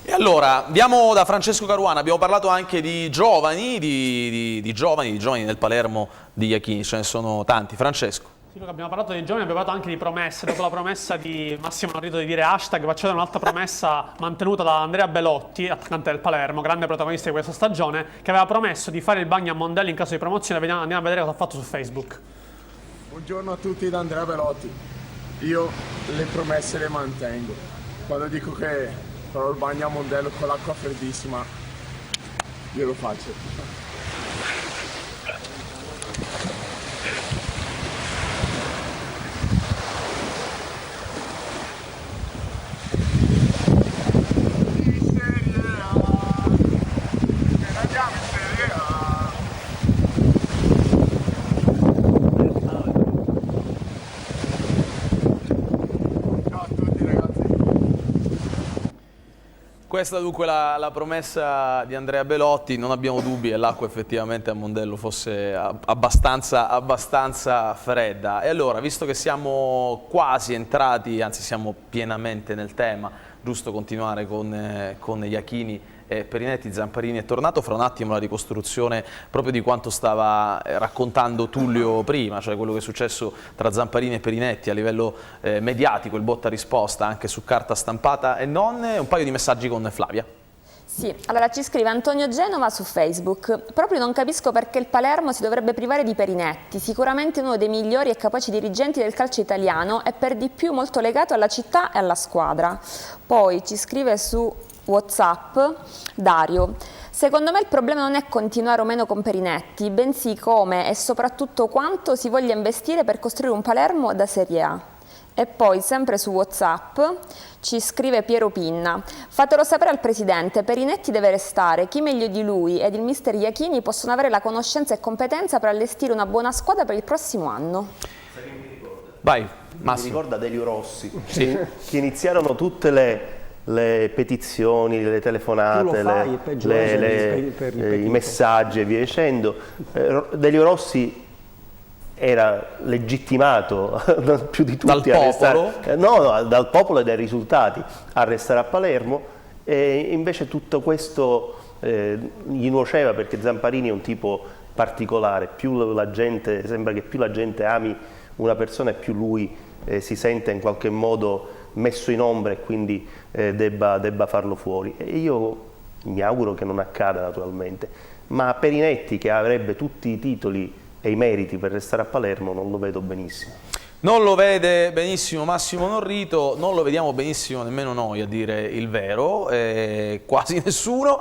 Speaker 1: E allora, andiamo da Francesco Caruana, abbiamo parlato anche di giovani, di giovani del Palermo di Iachini, ce ne sono tanti. Francesco.
Speaker 4: Sì, abbiamo parlato di giovani, abbiamo parlato anche di promesse. Dopo la promessa di Massimo Norrito di dire hashtag, faccio vedere un'altra promessa mantenuta da Andrea Belotti, attaccante del Palermo, grande protagonista di questa stagione, che aveva promesso di fare il bagno a Mondelli in caso di promozione. Andiamo a vedere cosa ha fatto su Facebook.
Speaker 14: Buongiorno a tutti da Andrea Belotti. Io le promesse le mantengo. Quando dico che farò il bagno a Mondello con l'acqua freddissima, glielo faccio.
Speaker 1: Questa dunque la promessa di Andrea Belotti, non abbiamo dubbi che l'acqua effettivamente a Mondello fosse abbastanza fredda. E allora, visto che siamo quasi entrati, anzi siamo pienamente nel tema, giusto continuare con Iachini e Perinetti. Zamparini è tornato, fra un attimo la ricostruzione proprio di quanto stava raccontando Tullio prima, cioè quello che è successo tra Zamparini e Perinetti a livello mediatico, il botta risposta anche su carta stampata e non. Un paio di messaggi con Flavia.
Speaker 6: Sì, allora ci scrive Antonio Genova su Facebook: proprio non capisco perché il Palermo si dovrebbe privare di Perinetti, sicuramente uno dei migliori e capaci dirigenti del calcio italiano e per di più molto legato alla città e alla squadra. Poi ci scrive su WhatsApp Dario: secondo me il problema non è continuare o meno con Perinetti, bensì come e soprattutto quanto si voglia investire per costruire un Palermo da Serie A. E poi sempre su WhatsApp ci scrive Piero Pinna: fatelo sapere al presidente, Perinetti deve restare, chi meglio di lui ed il mister Iachini possono avere la conoscenza e competenza per allestire una buona squadra per il prossimo anno.
Speaker 1: Vai,
Speaker 5: mi ricorda Delio Rossi,
Speaker 1: sì,
Speaker 5: che iniziarono tutte le petizioni, le telefonate, i messaggi e via dicendo. Delio Rossi era legittimato più di tutti
Speaker 1: dal popolo?
Speaker 5: Dal popolo e dai risultati a restare a Palermo, e invece tutto questo gli nuoceva, perché Zamparini è un tipo particolare, sembra che più la gente ami una persona e più lui si sente in qualche modo messo in ombra e quindi debba farlo fuori. E io mi auguro che non accada, naturalmente, ma Perinetti, che avrebbe tutti i titoli e i meriti per restare a Palermo, non lo vedo benissimo.
Speaker 1: Non lo vede benissimo Massimo Norrito, non lo vediamo benissimo nemmeno noi, a dire il vero, quasi nessuno.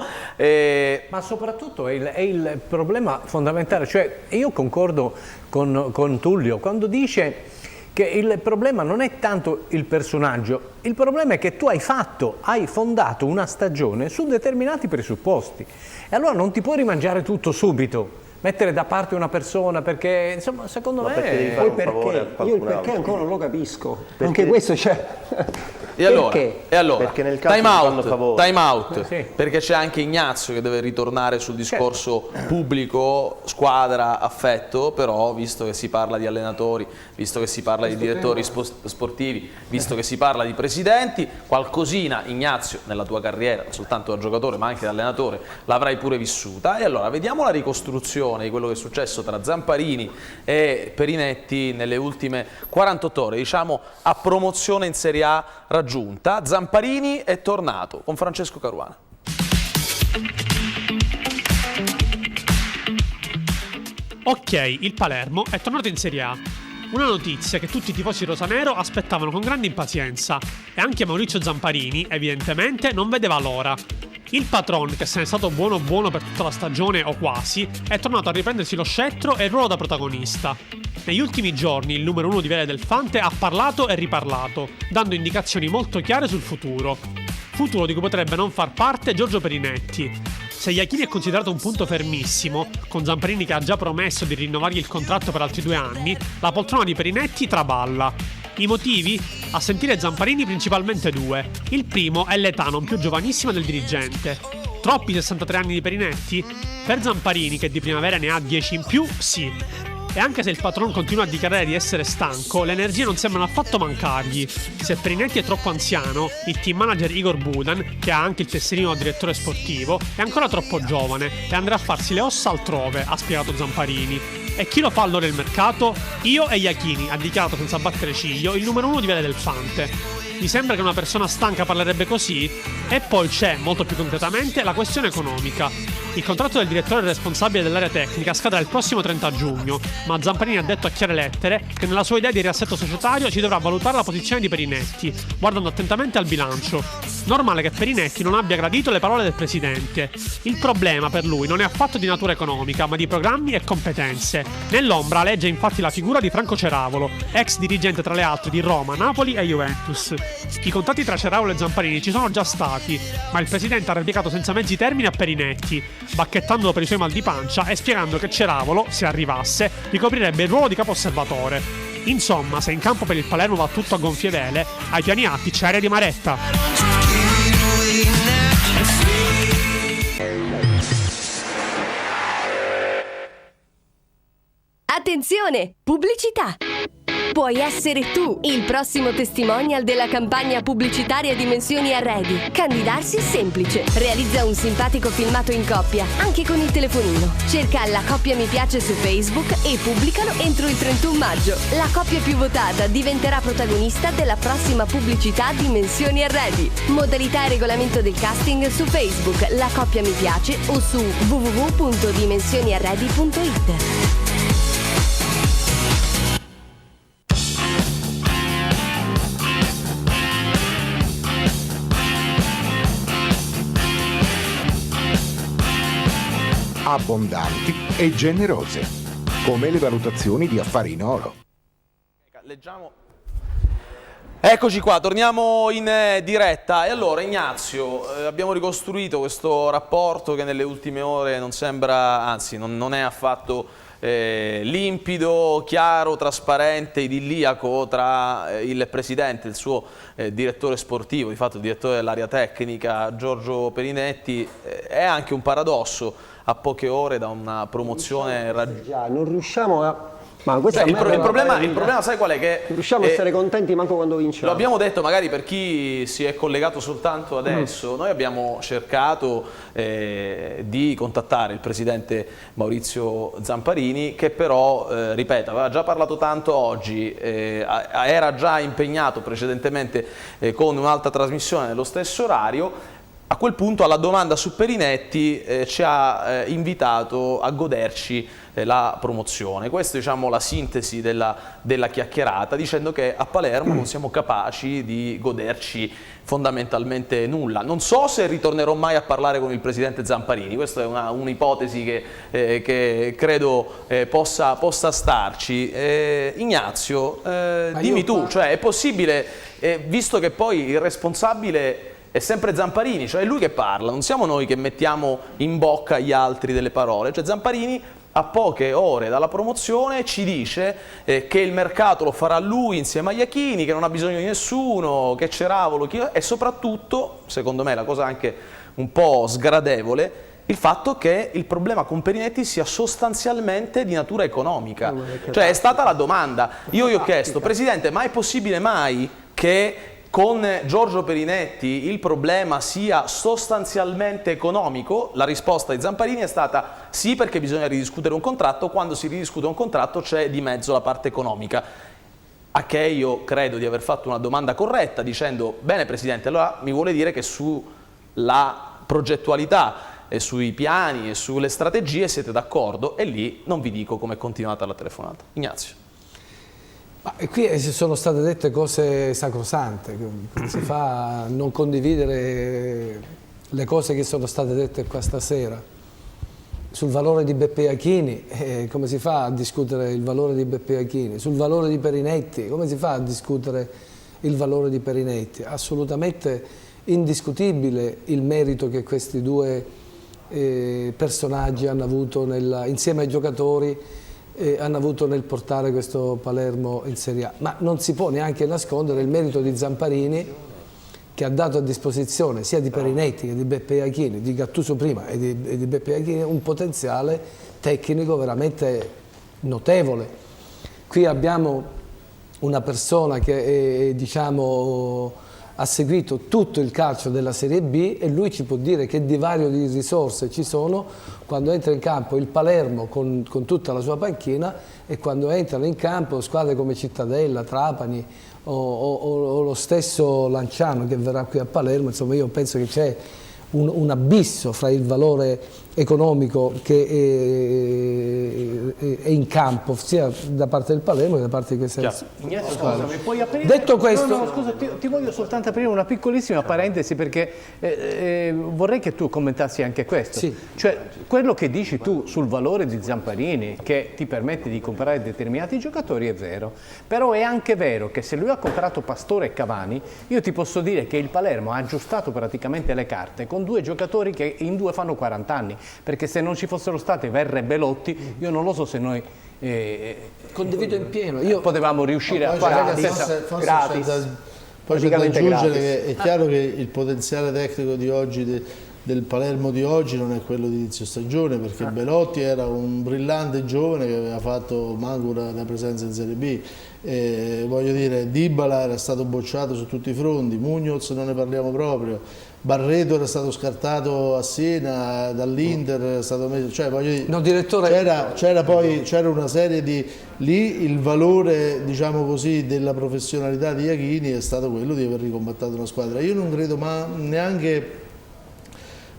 Speaker 13: Ma soprattutto è il problema fondamentale, cioè io concordo con Tullio quando dice che il problema non è tanto il personaggio, il problema è che tu hai fondato una stagione su determinati presupposti e allora non ti puoi rimangiare tutto subito, mettere da parte una persona, perché insomma secondo me
Speaker 11: io il perché ancora non lo capisco, perché anche questo c'è.
Speaker 1: E allora,
Speaker 5: perché nel calcio
Speaker 1: time out, sì. Perché c'è anche Ignazio che deve ritornare sul discorso pubblico, squadra, affetto, però visto che si parla di allenatori, visto che si parla di direttori sportivi, visto che si parla di presidenti, qualcosina Ignazio nella tua carriera, non soltanto da giocatore ma anche da allenatore, l'avrai pure vissuta. E allora vediamo la ricostruzione di quello che è successo tra Zamparini e Perinetti nelle ultime 48 ore, diciamo a promozione in Serie A raggiunta. Zamparini è tornato con Francesco Caruana.
Speaker 4: Ok, il Palermo è tornato in Serie A. Una notizia che tutti i tifosi rosanero aspettavano con grande impazienza e anche Maurizio Zamparini, evidentemente, non vedeva l'ora. Il patron, che se n'è stato buono per tutta la stagione o quasi, è tornato a riprendersi lo scettro e il ruolo da protagonista. Negli ultimi giorni il numero 1 di Vele del Fante ha parlato e riparlato, dando indicazioni molto chiare sul futuro. Futuro di cui potrebbe non far parte Giorgio Perinetti. Se Iachini è considerato un punto fermissimo, con Zamparini che ha già promesso di rinnovargli il contratto per altri 2 anni, la poltrona di Perinetti traballa. I motivi? A sentire Zamparini principalmente 2. Il primo è l'età non più giovanissima del dirigente. Troppi 63 anni di Perinetti? Per Zamparini, che di primavera ne ha 10 in più, sì. E anche se il patron continua a dichiarare di essere stanco, le energie non sembrano affatto mancargli. Se Perinetti è troppo anziano, il team manager Igor Budan, che ha anche il tesserino da direttore sportivo, è ancora troppo giovane e andrà a farsi le ossa altrove, ha spiegato Zamparini. E chi lo fa allora il mercato? Io e Iachini, ha dichiarato senza battere ciglio il numero 1 di Vele del Fante. Vi sembra che una persona stanca parlerebbe così? E poi c'è, molto più concretamente, la questione economica. Il contratto del direttore responsabile dell'area tecnica scadrà il prossimo 30 giugno, ma Zamparini ha detto a chiare lettere che nella sua idea di riassetto societario ci dovrà valutare la posizione di Perinetti, guardando attentamente al bilancio. Normale che Perinetti non abbia gradito le parole del presidente. Il problema per lui non è affatto di natura economica, ma di programmi e competenze. Nell'ombra legge infatti la figura di Franco Ceravolo, ex dirigente tra le altre di Roma, Napoli e Juventus. I contatti tra Ceravolo e Zamparini ci sono già stati, ma il presidente ha replicato senza mezzi termini a Perinetti, bacchettandolo per i suoi mal di pancia e spiegando che Ceravolo, se arrivasse, ricoprirebbe il ruolo di capo osservatore. Insomma, se in campo per il Palermo va tutto a gonfie vele, ai piani alti c'è aria di Maretta.
Speaker 8: Attenzione! Pubblicità! Puoi essere tu il prossimo testimonial della campagna pubblicitaria Dimensioni Arredi. Candidarsi è semplice. Realizza un simpatico filmato in coppia, anche con il telefonino. Cerca la coppia mi piace su Facebook e pubblicalo entro il 31 maggio. La coppia più votata diventerà protagonista della prossima pubblicità Dimensioni Arredi. Modalità e regolamento del casting su Facebook, la coppia mi piace o su www.dimensioniarredi.it.
Speaker 9: Abbondanti e generose, come le valutazioni di Affari in Oro.
Speaker 1: Leggiamo. Eccoci qua, torniamo in diretta. E allora Ignazio, abbiamo ricostruito questo rapporto che nelle ultime ore non sembra, anzi non è affatto limpido, chiaro, trasparente, idilliaco tra il presidente e il suo direttore sportivo, di fatto il direttore dell'area tecnica Giorgio Perinetti. È anche un paradosso a poche ore da una promozione
Speaker 11: non riusciamo a... Ma
Speaker 1: beh, il problema sai qual è? Che
Speaker 11: non riusciamo a essere contenti manco quando vinciamo.
Speaker 1: Lo abbiamo detto magari per chi si è collegato soltanto adesso. Noi abbiamo cercato di contattare il presidente Maurizio Zamparini, che però, ripeto, aveva già parlato tanto oggi, era già impegnato precedentemente con un'altra trasmissione nello stesso orario. A quel punto, alla domanda su Perinetti, ci ha invitato a goderci la promozione. Questa è, diciamo, la sintesi della chiacchierata, dicendo che a Palermo non siamo capaci di goderci fondamentalmente nulla. Non so se ritornerò mai a parlare con il presidente Zamparini, questa è un'ipotesi che credo possa starci. Ignazio, dimmi tu, cioè è possibile, visto che poi il responsabile è sempre Zamparini, cioè è lui che parla, non siamo noi che mettiamo in bocca agli altri delle parole, cioè Zamparini a poche ore dalla promozione ci dice che il mercato lo farà lui insieme a Iachini, che non ha bisogno di nessuno, che Ceravolo, e soprattutto, secondo me la cosa anche un po' sgradevole, il fatto che il problema con Perinetti sia sostanzialmente di natura economica. Cioè è stata la domanda, io gli ho chiesto, Presidente, ma è possibile mai che con Giorgio Perinetti il problema sia sostanzialmente economico? La risposta di Zamparini è stata sì, perché bisogna ridiscutere un contratto, quando si ridiscute un contratto c'è di mezzo la parte economica. A che io credo di aver fatto una domanda corretta dicendo, bene Presidente, allora mi vuole dire che sulla progettualità e sui piani e sulle strategie siete d'accordo, e lì non vi dico come è continuata la telefonata. Ignazio.
Speaker 2: Ma qui sono state dette cose sacrosante, come si fa a non condividere le cose che sono state dette qua stasera? Sul valore di Beppe Iachini, come si fa a discutere il valore di Beppe Iachini? Sul valore di Perinetti, come si fa a discutere il valore di Perinetti? Assolutamente indiscutibile il merito che questi due personaggi hanno avuto insieme ai giocatori, hanno avuto nel portare questo Palermo in Serie A, ma non si può neanche nascondere il merito di Zamparini, che ha dato a disposizione sia di Perinetti che di Beppe Iachini, di Gattuso prima e di Beppe Iachini, un potenziale tecnico veramente notevole. Qui abbiamo una persona che diciamo, ha seguito tutto il calcio della Serie B, e lui ci può dire che divario di risorse ci sono quando entra in campo il Palermo con tutta la sua panchina, e quando entrano in campo squadre come Cittadella, Trapani o lo stesso Lanciano che verrà qui a Palermo. Insomma, io penso che c'è un abisso fra il valore economico che è in campo sia da parte del Palermo che da parte di questa
Speaker 13: Ignazio, scusami, puoi aprire?
Speaker 2: Detto questo,
Speaker 13: no, scusa, ti voglio soltanto aprire una piccolissima parentesi perché vorrei che tu commentassi anche questo.
Speaker 2: Sì.
Speaker 13: Cioè, quello che dici tu sul valore di Zamparini che ti permette di comprare determinati giocatori è vero, però è anche vero che se lui ha comprato Pastore e Cavani, io ti posso dire che il Palermo ha aggiustato praticamente le carte con 2 giocatori che in 2 fanno 40 anni. Perché se non ci fossero state Verra e Belotti, io non lo so se noi
Speaker 2: condivido in pieno.
Speaker 13: Potevamo riuscire a fare gratis.
Speaker 10: Poi c'è da aggiungere che è chiaro che il potenziale tecnico di oggi del Palermo di oggi non è quello di inizio stagione, perché Belotti era un brillante giovane che aveva fatto manco una presenza in Serie B. Voglio dire, Dybala era stato bocciato su tutti i fronti, Muñoz non ne parliamo proprio. Barreto era stato scartato a Siena dall'Inter, era stato messo, cioè voglio dire,
Speaker 2: no, direttore,
Speaker 10: c'era una serie di lì il valore, diciamo così, della professionalità di Iachini è stato quello di aver ricombattato una squadra. Io non credo neanche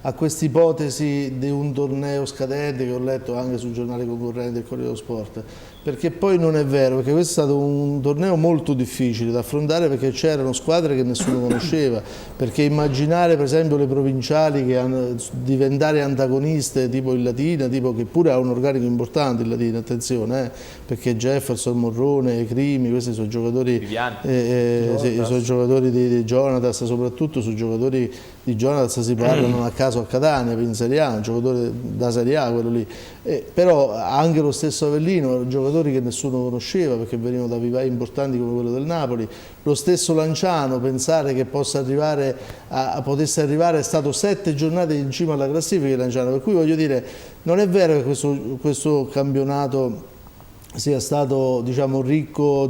Speaker 10: a questa ipotesi di un torneo scadente che ho letto anche sul giornale concorrente del Corriere dello Sport, perché poi non è vero, perché questo è stato un torneo molto difficile da affrontare perché c'erano squadre che nessuno conosceva, perché immaginare per esempio le provinciali che diventare antagoniste tipo il Latina, tipo che pure ha un organico importante il Latina, attenzione, perché Jefferson, Morrone, Crimi, questi sono giocatori, sono giocatori di Jonatas, soprattutto su giocatori di Jonatas si parlano a caso a Catania, in Serie A, un giocatore da Serie A quello lì, però anche lo stesso Avellino, giocatori che nessuno conosceva perché venivano da vivai importanti come quello del Napoli, lo stesso Lanciano, pensare che possa arrivare potesse arrivare, è stato 7 giornate in cima alla classifica Lanciano, per cui voglio dire, non è vero che questo campionato sia stato, diciamo, ricco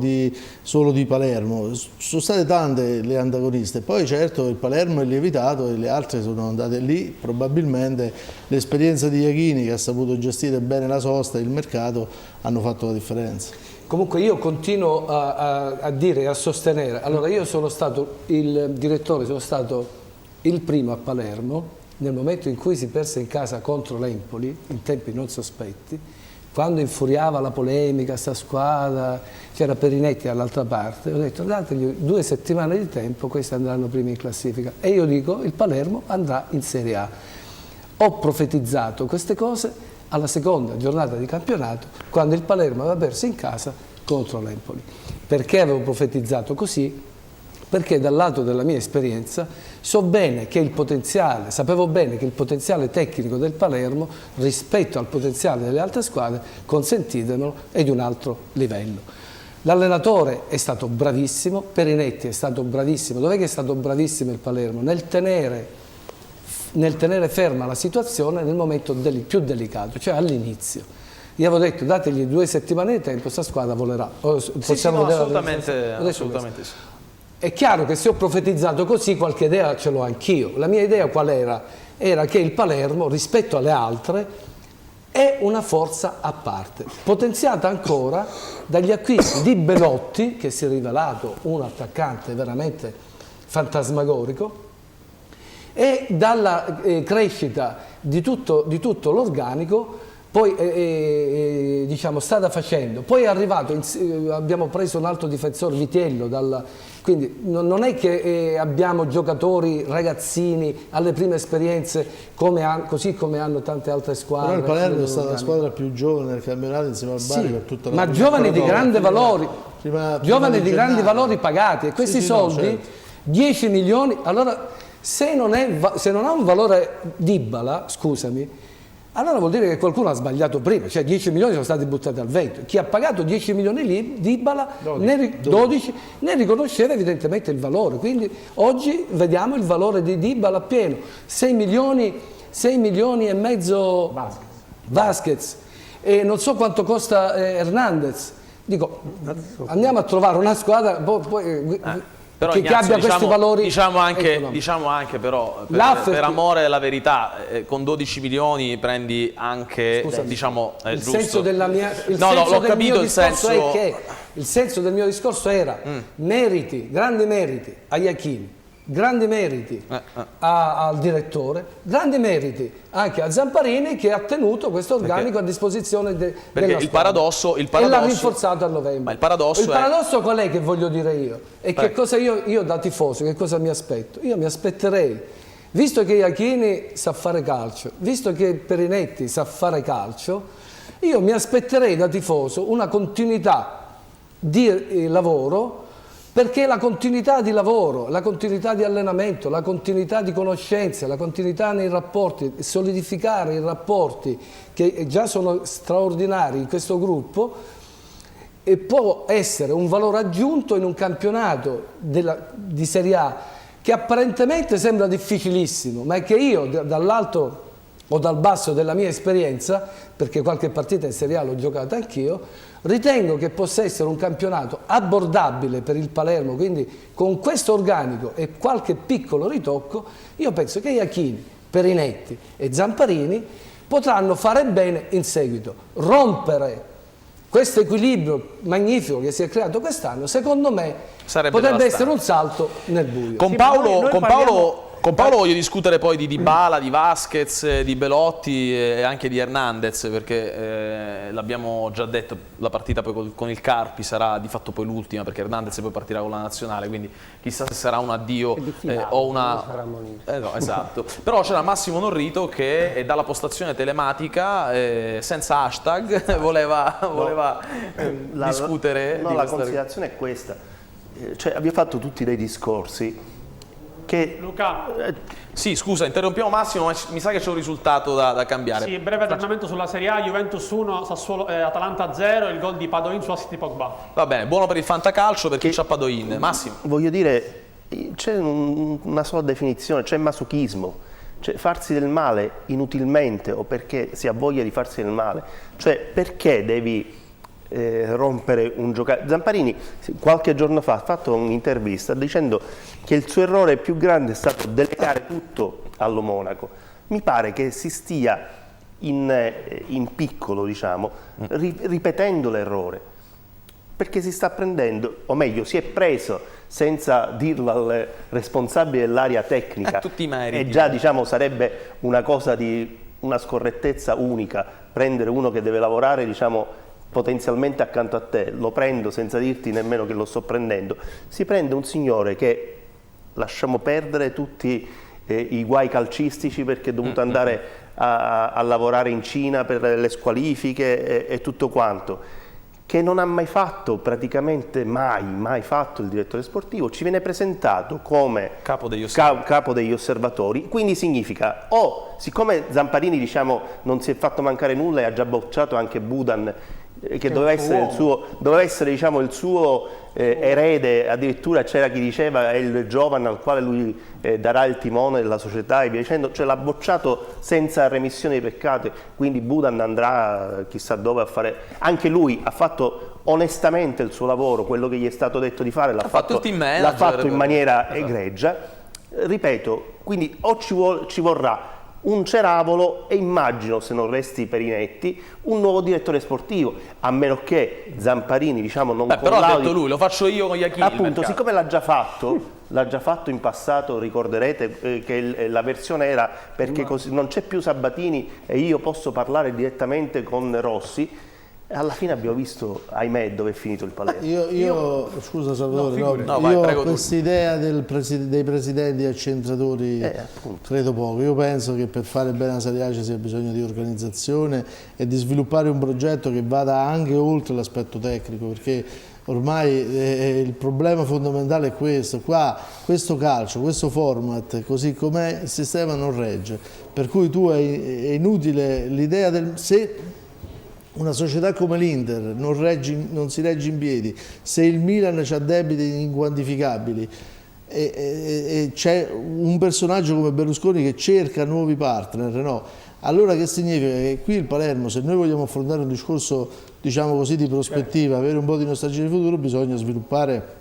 Speaker 10: solo di Palermo, sono state tante le antagoniste, poi certo il Palermo è lievitato e le altre sono andate lì, probabilmente l'esperienza di Iachini che ha saputo gestire bene la sosta e il mercato hanno fatto la differenza.
Speaker 2: Comunque io continuo a dire e a sostenere, allora io sono stato il direttore, sono stato il primo a Palermo nel momento in cui si perse in casa contro l'Empoli, in tempi non sospetti, quando infuriava la polemica, sta squadra, c'era Perinetti dall'altra parte, ho detto dategli 2 settimane di tempo, questi andranno primi in classifica e io dico il Palermo andrà in Serie A. Ho profetizzato queste cose alla seconda giornata di campionato quando il Palermo aveva perso in casa contro l'Empoli. Perché avevo profetizzato così? Perché dal lato della mia esperienza sapevo bene che il potenziale tecnico del Palermo rispetto al potenziale delle altre squadre consentitelo è di un altro livello. L'allenatore è stato bravissimo, Perinetti è stato bravissimo, dov'è che è stato bravissimo il Palermo? Nel tenere ferma la situazione nel momento più delicato, cioè all'inizio. Io avevo detto dategli 2 settimane di tempo, questa squadra volerà.
Speaker 1: Assolutamente sì.
Speaker 2: È chiaro che se ho profetizzato così qualche idea ce l'ho anch'io. La mia idea qual era? Era che il Palermo rispetto alle altre è una forza a parte, potenziata ancora dagli acquisti di Belotti, che si è rivelato un attaccante veramente fantasmagorico, e dalla crescita di tutto l'organico poi diciamo strada facendo. Poi è arrivato, abbiamo preso un altro difensore, Vitiello, quindi non è che abbiamo giocatori ragazzini alle prime esperienze così come hanno tante altre squadre.
Speaker 10: Però il Palermo è stata la squadra più giovane del campionato insieme al Bari per tutta la
Speaker 2: ma giovani di grande valori, giovani di grandi valori pagati e questi soldi, certo. 10 milioni, allora se non ha un valore Dybala, scusami, allora vuol dire che qualcuno ha sbagliato prima, cioè 10 milioni sono stati buttati al vento. Chi ha pagato 10 milioni lì, Dybala, 12, ne riconosceva evidentemente il valore. Quindi oggi vediamo il valore di Dybala pieno, 6 milioni e mezzo Vasquez, e non so quanto costa Hernandez. Dico, andiamo a trovare una squadra
Speaker 1: però,
Speaker 2: che abbia questi valori.
Speaker 1: Diciamo anche però, per amore della verità, con 12 milioni prendi anche, diciamo,
Speaker 2: il
Speaker 1: giusto.
Speaker 2: senso della mia... Il senso del mio discorso era grandi meriti a Iachini, grandi meriti al direttore, grandi meriti anche a Zamparini che ha tenuto questo organico a disposizione della
Speaker 1: Perché il paradosso
Speaker 2: e l'ha rinforzato a novembre.
Speaker 1: Ma il paradosso
Speaker 2: qual è che voglio dire io? E che cosa io da tifoso, che cosa mi aspetto? Io mi aspetterei, visto che Iachini sa fare calcio, visto che Perinetti sa fare calcio, io mi aspetterei da tifoso una continuità di lavoro, perché la continuità di lavoro, la continuità di allenamento, la continuità di conoscenze, la continuità nei rapporti, solidificare i rapporti che già sono straordinari in questo gruppo, e può essere un valore aggiunto in un campionato di Serie A che apparentemente sembra difficilissimo, ma che io dall'alto o dal basso della mia esperienza, perché qualche partita in Serie A l'ho giocata anch'io, ritengo che possa essere un campionato abbordabile per il Palermo, quindi con questo organico e qualche piccolo ritocco, io penso che Iachini, Perinetti e Zamparini potranno fare bene in seguito. Rompere questo equilibrio magnifico che si è creato quest'anno, secondo me, potrebbe essere un salto nel buio.
Speaker 1: Con Paolo voglio discutere poi di Dybala, di Vasquez, di Belotti e anche di Hernandez, perché l'abbiamo già detto, la partita poi con il Carpi sarà di fatto poi l'ultima, perché Hernandez poi partirà con la nazionale, quindi chissà se sarà un addio o una... no, esatto. Però c'era Massimo Norrito che dalla postazione telematica, senza hashtag, voleva discutere.
Speaker 5: No, la considerazione è questa. Cioè, abbiamo fatto tutti dei discorsi che...
Speaker 4: Luca.
Speaker 1: Sì, scusa, interrompiamo Massimo, ma mi sa che c'è un risultato da cambiare.
Speaker 4: Sì, breve aggiornamento sulla Serie A, Juventus 1, Atalanta 0, il gol di Padoin su assist di Pogba.
Speaker 1: Va bene, buono per il fantacalcio, per chi c'ha Padoin. Massimo.
Speaker 5: Voglio dire, c'è una sola definizione, c'è masochismo. Cioè farsi del male inutilmente o perché si ha voglia di farsi del male. Cioè perché devi rompere un giocatore? Zamparini qualche giorno fa ha fatto un'intervista dicendo che il suo errore più grande è stato delegare tutto allo Monaco. Mi pare che si stia in piccolo, diciamo, ripetendo l'errore, perché si sta prendendo, o meglio si è preso, senza dirlo al responsabile dell'area tecnica,
Speaker 1: tutti i meriti.
Speaker 5: E già diciamo sarebbe una cosa di una scorrettezza unica prendere uno che deve lavorare, diciamo, potenzialmente accanto a te, lo prendo senza dirti nemmeno che lo sto prendendo. Si prende un signore che, lasciamo perdere tutti i guai calcistici perché è dovuto andare a lavorare in Cina per le squalifiche e tutto quanto, che non ha mai fatto, praticamente mai fatto il direttore sportivo, ci viene presentato come capo degli osservatori, quindi significa siccome Zamparini, diciamo, non si è fatto mancare nulla e ha già bocciato anche Budan, che doveva essere diciamo, il suo erede, addirittura c'era chi diceva è il giovane al quale lui darà il timone della società e via dicendo, cioè l'ha bocciato senza remissione dei peccati, quindi Budan andrà chissà dove a fare, anche lui ha fatto onestamente il suo lavoro, quello che gli è stato detto di fare l'ha fatto in maniera egregia, ripeto, quindi o ci vorrà un ceravolo e immagino, se non resti Perinetti, un nuovo direttore sportivo, a meno che Zamparini, diciamo, non
Speaker 1: però ha detto lui, lo faccio io con Iachini.
Speaker 5: Appunto, siccome l'ha già fatto in passato, ricorderete che la versione era perché così non c'è più Sabatini e io posso parlare direttamente con Rossi. Alla fine abbiamo visto, ahimè, dove è finito il Palermo.
Speaker 10: Scusa Salvatore, io questa idea dei presidenti accentratori credo poco. Io penso che per fare bene la Serie A ci sia bisogno di organizzazione e di sviluppare un progetto che vada anche oltre l'aspetto tecnico, perché ormai il problema fondamentale è questo. Questo calcio, questo format, così com'è, il sistema non regge. Per cui è inutile l'idea se una società come l'Inter non si regge in piedi, se il Milan ha debiti inquantificabili e c'è un personaggio come Berlusconi che cerca nuovi partner, no? Allora che significa? Che qui il Palermo, se noi vogliamo affrontare un discorso, diciamo così, di prospettiva, avere un po' di nostalgia di futuro, bisogna sviluppare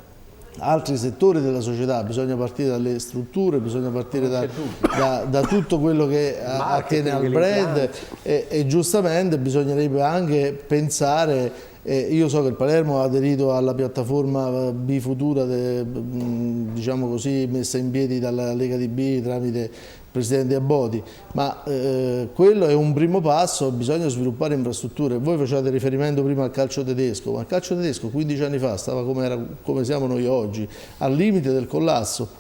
Speaker 10: altri settori della società, bisogna partire dalle strutture, bisogna partire da tutto quello che attiene al brand e giustamente bisognerebbe anche pensare Io so che il Palermo ha aderito alla piattaforma Bifutura, diciamo così, messa in piedi dalla Lega DB tramite il Presidente Abodi, ma quello è un primo passo, bisogna sviluppare infrastrutture. Voi facevate riferimento prima al calcio tedesco, ma il calcio tedesco 15 anni fa stava come siamo noi oggi, al limite del collasso,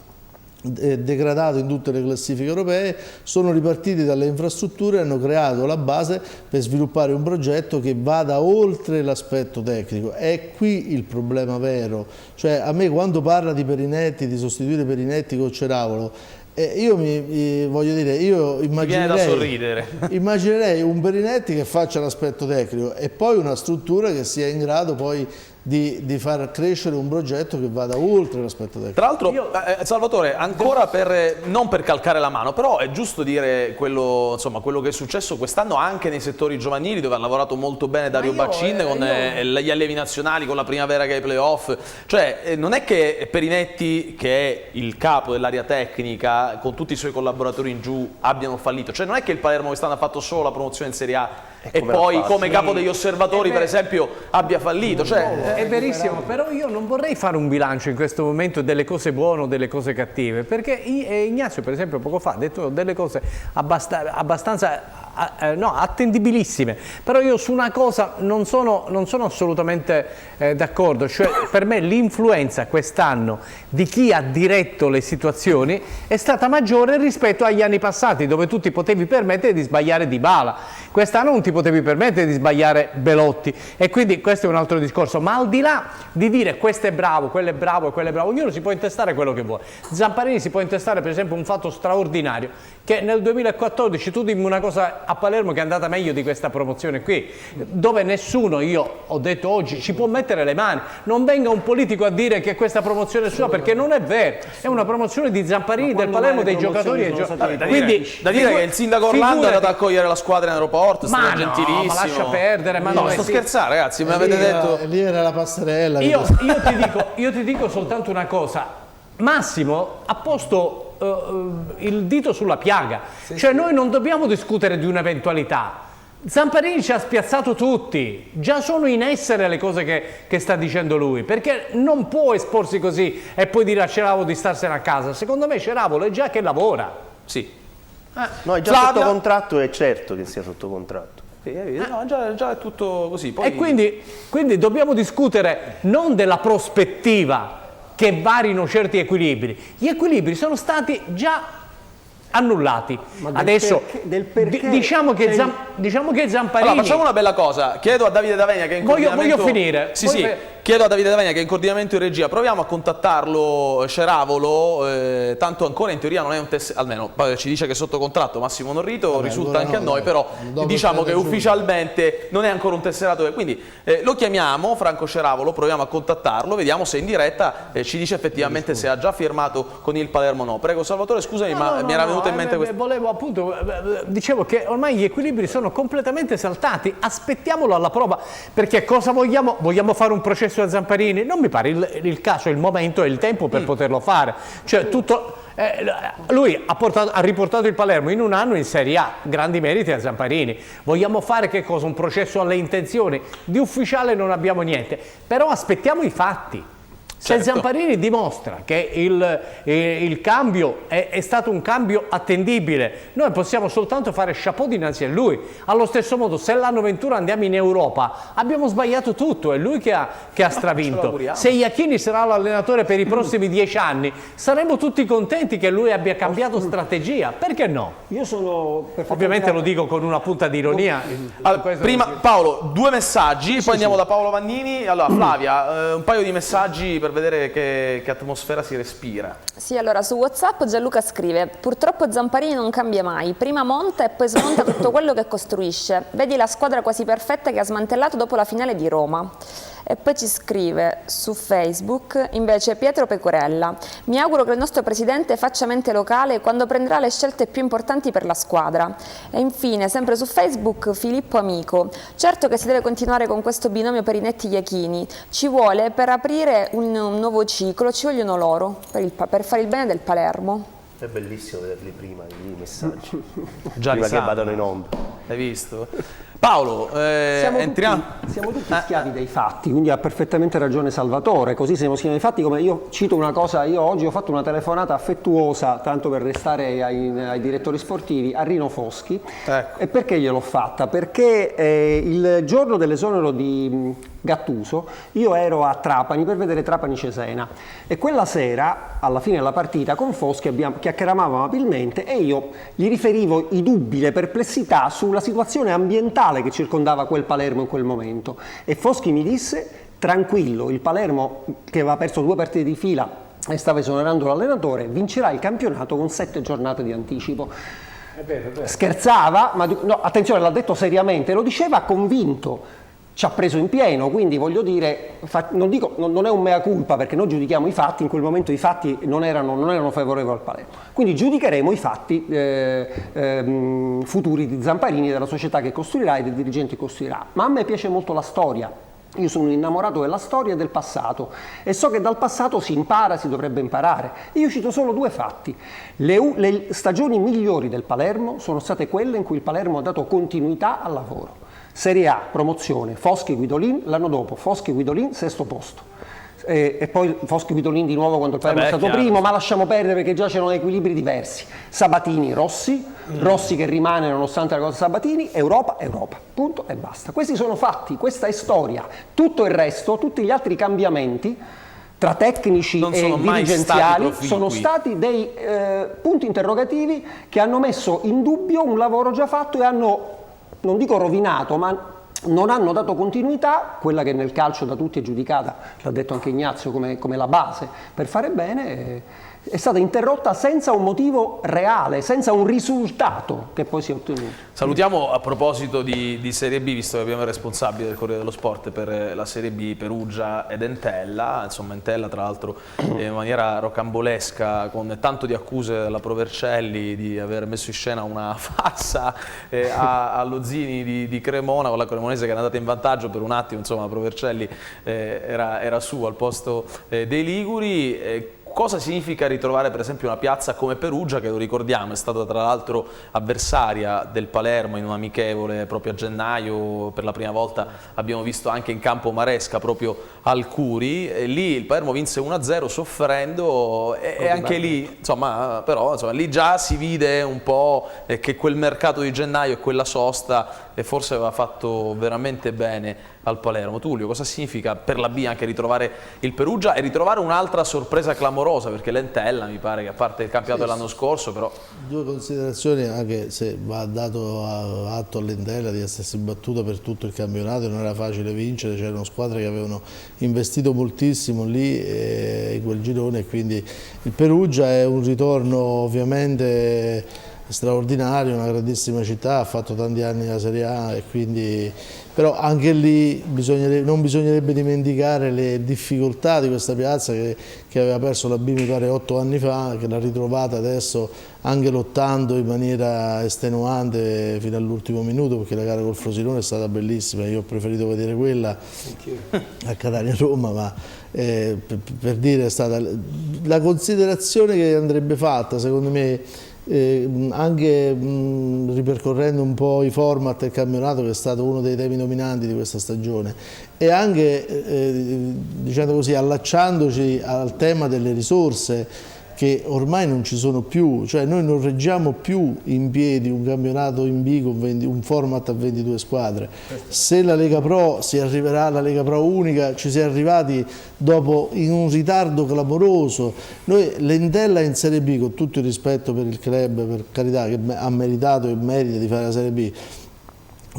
Speaker 10: degradato in tutte le classifiche europee. Sono ripartiti dalle infrastrutture e hanno creato la base per sviluppare un progetto che vada oltre l'aspetto tecnico. È qui il problema vero, cioè a me quando parla di Perinetti, di sostituire Perinetti con Ceravolo, io voglio dire, io immaginerei un Perinetti che faccia l'aspetto tecnico e poi una struttura che sia in grado poi di far crescere un progetto che vada oltre l'aspetto tecnico.
Speaker 1: Tra l'altro, Salvatore, ancora non per calcare la mano, però è giusto dire quello che è successo quest'anno anche nei settori giovanili, dove ha lavorato molto bene Dario Baccin con gli allievi nazionali, con la primavera che è ai playoff. Cioè, non è che Perinetti, che è il capo dell'area tecnica, con tutti i suoi collaboratori in giù, abbiano fallito. Cioè, non è che il Palermo quest'anno ha fatto solo la promozione in Serie A e poi come capo degli osservatori, per esempio, abbia fallito. Cioè,
Speaker 13: è verissimo, però io non vorrei fare un bilancio in questo momento delle cose buone o delle cose cattive, perché Ignazio, per esempio, poco fa ha detto delle cose abbastanza attendibilissime, però io su una cosa non sono assolutamente d'accordo, cioè per me l'influenza quest'anno di chi ha diretto le situazioni è stata maggiore rispetto agli anni passati, dove tu ti potevi permettere di sbagliare Dybala. Quest'anno non ti potevi permettere di sbagliare Belotti, e quindi questo è un altro discorso. Ma al di là di dire questo è bravo, quello è bravo e quello è bravo, ognuno si può intestare quello che vuole. Zamparini si può intestare per esempio un fatto straordinario, che nel 2014, tu dimmi una cosa a Palermo che è andata meglio di questa promozione qui, dove nessuno, io ho detto oggi, ci può mettere le mani. Non venga un politico a dire che questa promozione è sua, perché non è vero, è una promozione di Zamparini, del Palermo, dei giocatori e
Speaker 1: quindi da dire che il sindaco Orlando è andato a accogliere la squadra in aeroporto, è stato gentilissimo.
Speaker 13: Ma lascia perdere, ma
Speaker 1: no, sto scherzando, ragazzi, me l'avete detto.
Speaker 10: Lì era la passerella.
Speaker 13: Io ti dico soltanto una cosa: Massimo ha posto il dito sulla piaga, cioè noi non dobbiamo discutere di un'eventualità. Zamparini ci ha spiazzato tutti, già sono in essere le cose che sta dicendo lui, perché non può esporsi così e poi dire a Ceravolo di starsene a casa. Secondo me Ceravolo è già che lavora.
Speaker 1: Sì.
Speaker 5: No, è già sotto contratto, è certo che sia sotto contratto.
Speaker 1: No, già è tutto così. Poi...
Speaker 13: E quindi dobbiamo discutere non della prospettiva che varino certi equilibri. Gli equilibri sono stati già annullati. Adesso diciamo che Zamparini...
Speaker 1: Allora, facciamo una bella cosa. Chiedo a Davide D'Avenia che è in coordinamento...
Speaker 13: Voglio finire.
Speaker 1: Chiedo a Davide D'Avenia che è in coordinamento in regia, proviamo a contattarlo, Ceravolo, tanto ancora in teoria non è un almeno ci dice che è sotto contratto Massimo Norrito, risulta anche a noi, però diciamo che ufficialmente non è ancora un tesserato, quindi lo chiamiamo, Franco Ceravolo, proviamo a contattarlo, vediamo se in diretta ci dice effettivamente se ha già firmato con il Palermo o no. Prego Salvatore, scusami, ma mi era venuto in mente questo.
Speaker 13: Volevo appunto, dicevo che ormai gli equilibri sono completamente saltati, aspettiamolo alla prova, perché cosa vogliamo? Vogliamo fare un processo a Zamparini? Non mi pare il caso, il momento e il tempo per poterlo fare. Cioè, lui ha riportato il Palermo in un anno in Serie A, grandi meriti a Zamparini. Vogliamo fare che cosa? Un processo alle intenzioni? Di ufficiale non abbiamo niente, però aspettiamo i fatti. Se Zamparini dimostra che il cambio è stato un cambio attendibile, noi possiamo soltanto fare chapeau dinanzi a lui. Allo stesso modo, se l'anno 21 andiamo in Europa, abbiamo sbagliato tutto, è lui che ha stravinto. Se Iachini sarà l'allenatore per i prossimi 10 anni, saremo tutti contenti che lui abbia cambiato strategia. Perché no?
Speaker 11: Io sono
Speaker 13: ovviamente lo dico con una punta di ironia.
Speaker 1: Allora, prima Paolo, 2 messaggi, poi andiamo da Paolo Vannini. Allora, Flavia, un paio di messaggi per vedere che atmosfera si respira.
Speaker 6: Sì, allora su WhatsApp Gianluca scrive: purtroppo Zamparini non cambia mai, prima monta e poi smonta tutto quello che costruisce, vedi la squadra quasi perfetta che ha smantellato dopo la finale di Roma. E poi ci scrive su Facebook invece Pietro Pecorella: mi auguro che il nostro presidente faccia mente locale quando prenderà le scelte più importanti per la squadra. E infine sempre su Facebook Filippo Amico: certo che si deve continuare con questo binomio Perinetti-Iachini, ci vuole per aprire un nuovo ciclo, ci vogliono loro per fare il bene del Palermo.
Speaker 5: È bellissimo vederli prima i messaggi,
Speaker 1: già
Speaker 5: prima che vadano in onda.
Speaker 1: Hai visto? Paolo, entriamo.
Speaker 11: Siamo tutti schiavi dei fatti, quindi ha perfettamente ragione Salvatore, così siamo schiavi dei fatti. Come io cito una cosa, io oggi ho fatto una telefonata affettuosa, tanto per restare ai direttori sportivi, a Rino Foschi.
Speaker 1: Ecco.
Speaker 11: E perché gliel'ho fatta? Perché il giorno dell'esonero di Gattuso io ero a Trapani per vedere Trapani-Cesena e quella sera, alla fine della partita, con Foschi chiacchieravamo amabilmente e io gli riferivo i dubbi, le perplessità sulla situazione ambientale che circondava quel Palermo in quel momento, e Foschi mi disse: tranquillo, il Palermo, che aveva perso 2 partite di fila e stava esonerando l'allenatore, vincerà il campionato con 7 giornate di anticipo.
Speaker 13: È vero, è vero.
Speaker 11: Scherzava, ma no, attenzione, l'ha detto seriamente, lo diceva convinto. Ci ha preso in pieno, quindi voglio dire, non è un mea culpa, perché noi giudichiamo i fatti, in quel momento i fatti non erano favorevoli al Palermo, quindi giudicheremo i fatti futuri di Zamparini, della società che costruirà e dei dirigenti che costruirà. Ma a me piace molto la storia, io sono un innamorato della storia e del passato e so che dal passato si impara, si dovrebbe imparare. Io cito solo 2 fatti. Le stagioni migliori del Palermo sono state quelle in cui il Palermo ha dato continuità al lavoro. Serie A, promozione, Foschi-Guidolin, l'anno dopo Foschi-Guidolin, 6° posto. E poi Foschi-Guidolin di nuovo quando il Palermo è stato primo, ma lasciamo perdere perché già c'erano equilibri diversi. Sabatini-Rossi, Rossi che rimane nonostante la cosa Sabatini, Europa, punto e basta. Questi sono fatti, questa è storia. Tutto il resto, tutti gli altri cambiamenti tra tecnici e dirigenziali sono stati dei punti interrogativi che hanno messo in dubbio un lavoro già fatto e hanno, non dico rovinato, ma non hanno dato continuità, quella che nel calcio da tutti è giudicata, l'ha detto anche Ignazio, come la base per fare bene, è stata interrotta senza un motivo reale, senza un risultato che poi si è ottenuto.
Speaker 1: Salutiamo, a proposito di Serie B, visto che abbiamo il responsabile del Corriere dello Sport per la Serie B, Perugia ed Entella. Insomma, Entella tra l'altro in maniera rocambolesca, con tanto di accuse dalla Provercelli di aver messo in scena una farsa allo Zini di Cremona, con la cremonese che è andata in vantaggio per un attimo. Insomma, la Provercelli era su al posto dei liguri. Cosa significa ritrovare per esempio una piazza come Perugia, che lo ricordiamo è stata tra l'altro avversaria del Palermo in un amichevole proprio a gennaio? Per la prima volta abbiamo visto anche in campo Maresca proprio al Curi, e lì il Palermo vinse 1-0 soffrendo e anche lì insomma, però insomma, lì già si vide un po' che quel mercato di gennaio e quella sosta forse aveva fatto veramente bene al Palermo. Tullio, cosa significa per la B anche ritrovare il Perugia e ritrovare un'altra sorpresa clamorosa, perché l'Entella mi pare che, a parte il campionato dell'anno scorso, però
Speaker 10: 2 considerazioni, anche se va dato atto all'Entella di essersi battuta per tutto il campionato, non era facile vincere, c'erano squadre che avevano investito moltissimo lì in quel girone, e quindi il Perugia è un ritorno ovviamente straordinario, una grandissima città, ha fatto tanti anni la Serie A, e quindi, però anche lì non bisognerebbe dimenticare le difficoltà di questa piazza che aveva perso la B mi pare 8 anni fa, che l'ha ritrovata adesso anche lottando in maniera estenuante fino all'ultimo minuto, perché la gara col Frosinone è stata bellissima. Io ho preferito vedere quella a Catania-Roma, ma per dire è stata la considerazione che andrebbe fatta, secondo me, anche ripercorrendo un po' i format del campionato, che è stato uno dei temi dominanti di questa stagione, e anche dicendo così, allacciandoci al tema delle risorse che ormai non ci sono più, cioè noi non reggiamo più in piedi un campionato in B con un format a 22 squadre. Se la Lega Pro si arriverà alla Lega Pro unica, ci si è arrivati dopo in un ritardo clamoroso. Noi l'Entella in Serie B, con tutto il rispetto per il club, per carità, che ha meritato e merita di fare la Serie B,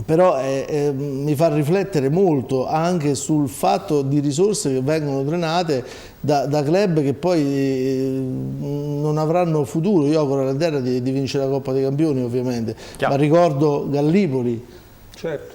Speaker 10: però mi fa riflettere molto anche sul fatto di risorse che vengono drenate da club che poi non avranno futuro. Io auguro all'Entella di vincere la Coppa dei Campioni, ovviamente, ma ricordo Gallipoli,
Speaker 11: certo,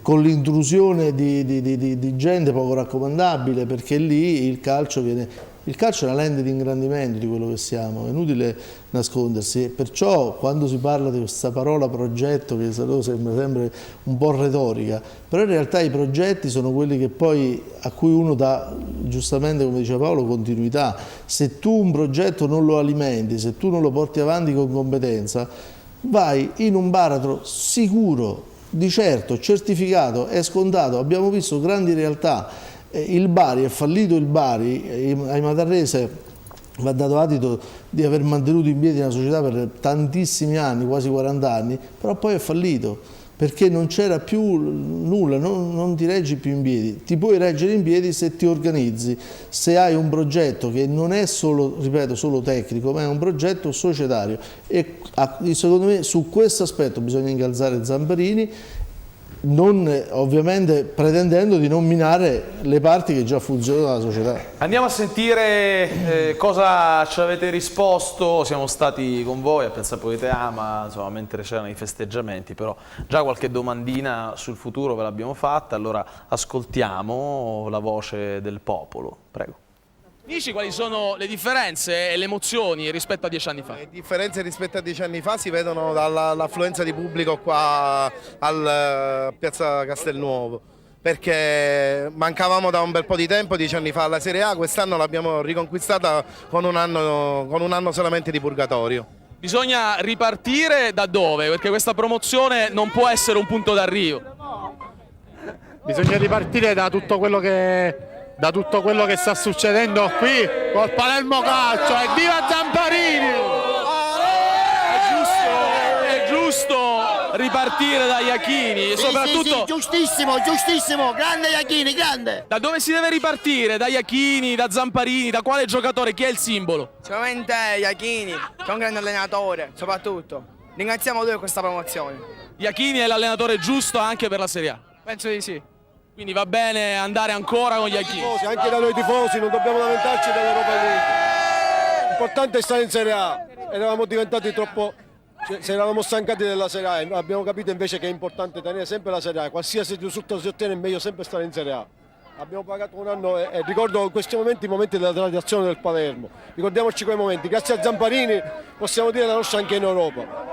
Speaker 10: con l'intrusione di gente poco raccomandabile, perché lì il calcio è una lente di ingrandimento di quello che siamo, è inutile nascondersi, e perciò quando si parla di questa parola progetto, che sembra sempre un po' retorica, però in realtà i progetti sono quelli che poi, a cui uno dà, giustamente come diceva Paolo, continuità. Se tu un progetto non lo alimenti, se tu non lo porti avanti con competenza, vai in un baratro sicuro Di certo, certificato, è scontato, abbiamo visto grandi realtà, il Bari, è fallito il Bari, ai Matarrese va dato adito di aver mantenuto in piedi una società per tantissimi anni, quasi 40 anni, però poi è fallito. Perché non c'era più nulla, non ti reggi più in piedi. Ti puoi reggere in piedi se ti organizzi, se hai un progetto che non è solo, ripeto, solo tecnico, ma è un progetto societario. E secondo me su questo aspetto bisogna incalzare Zamparini, non ovviamente pretendendo di non minare le parti che già funzionano nella società.
Speaker 1: Andiamo a sentire cosa ci avete risposto. Siamo stati con voi a Piazza Politeama, insomma, mentre c'erano i festeggiamenti, però già qualche domandina sul futuro ve l'abbiamo fatta, allora ascoltiamo la voce del popolo. Prego. Dici quali sono le differenze e le emozioni rispetto a 10 anni fa?
Speaker 15: Le differenze rispetto a 10 anni fa si vedono dall'affluenza di pubblico qua al Piazza Castelnuovo, perché mancavamo da un bel po' di tempo, 10 anni fa, alla Serie A. Quest'anno l'abbiamo riconquistata con un anno solamente di purgatorio.
Speaker 1: Bisogna ripartire da dove? Perché questa promozione non può essere un punto d'arrivo.
Speaker 16: Bisogna ripartire da tutto quello che sta succedendo qui col Palermo Calcio. E viva Zamparini!
Speaker 1: È giusto ripartire da Iachini e soprattutto...
Speaker 17: Giustissimo, grande Iachini, grande!
Speaker 1: Da dove si deve ripartire? Da Iachini, da Zamparini, da quale giocatore? Chi è il simbolo?
Speaker 17: Sicuramente Iachini, che è un grande allenatore, soprattutto. Ringraziamo lui per questa promozione.
Speaker 1: Iachini è l'allenatore giusto anche per la Serie A?
Speaker 17: Penso di sì.
Speaker 1: Quindi va bene andare ancora con gli Iachini?
Speaker 14: Anche da noi tifosi, non dobbiamo lamentarci dell'Europa League. L'importante è stare in Serie A. Eravamo diventati troppo... Se eravamo stancati della Serie A, abbiamo capito invece che è importante tenere sempre la Serie A. Qualsiasi risultato si ottiene è meglio sempre stare in Serie A. Abbiamo pagato un anno e ricordo in questi momenti i momenti della tradizione del Palermo. Ricordiamoci quei momenti. Grazie a Zamparini possiamo dire la nostra anche in Europa.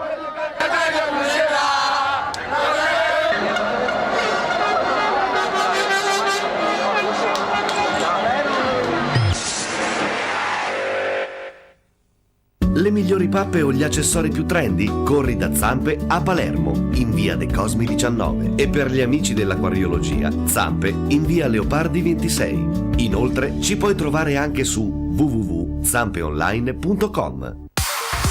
Speaker 7: Le migliori pappe o gli accessori più trendy? Corri da Zampe a Palermo, in via De Cosmi 19. E per gli amici dell'acquariologia, Zampe in via Leopardi 26. Inoltre ci puoi trovare anche su www.zampeonline.com.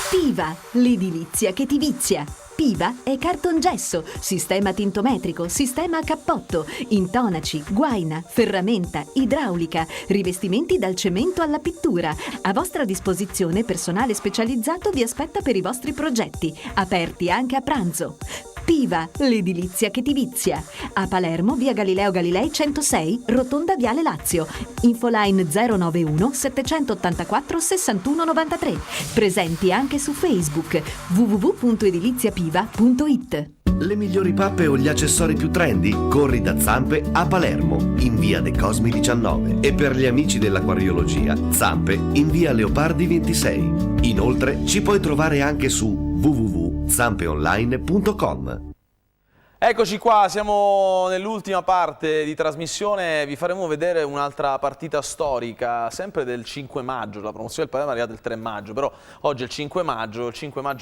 Speaker 3: Piva, l'edilizia che ti vizia. Piva è cartongesso, sistema tintometrico, sistema a cappotto, intonaci, guaina, ferramenta, idraulica, rivestimenti dal cemento alla pittura. A vostra disposizione personale specializzato vi aspetta per i vostri progetti, aperti anche a pranzo. Piva, l'edilizia che ti vizia. A Palermo, via Galileo Galilei 106, rotonda Viale Lazio. Infoline 091 784 6193. Presenti anche su Facebook www.ediliziapiva.it.
Speaker 7: Le migliori pappe o gli accessori più trendy? Corri da Zampe a Palermo, in via De Cosmi 19. E per gli amici dell'acquariologia, Zampe in via Leopardi 26. Inoltre ci puoi trovare anche su www.zampeonline.com.
Speaker 1: Eccoci qua, siamo nell'ultima parte di trasmissione, vi faremo vedere un'altra partita storica, sempre del 5 maggio, la promozione del Palermo è arrivata il 3 maggio, però oggi è il 5 maggio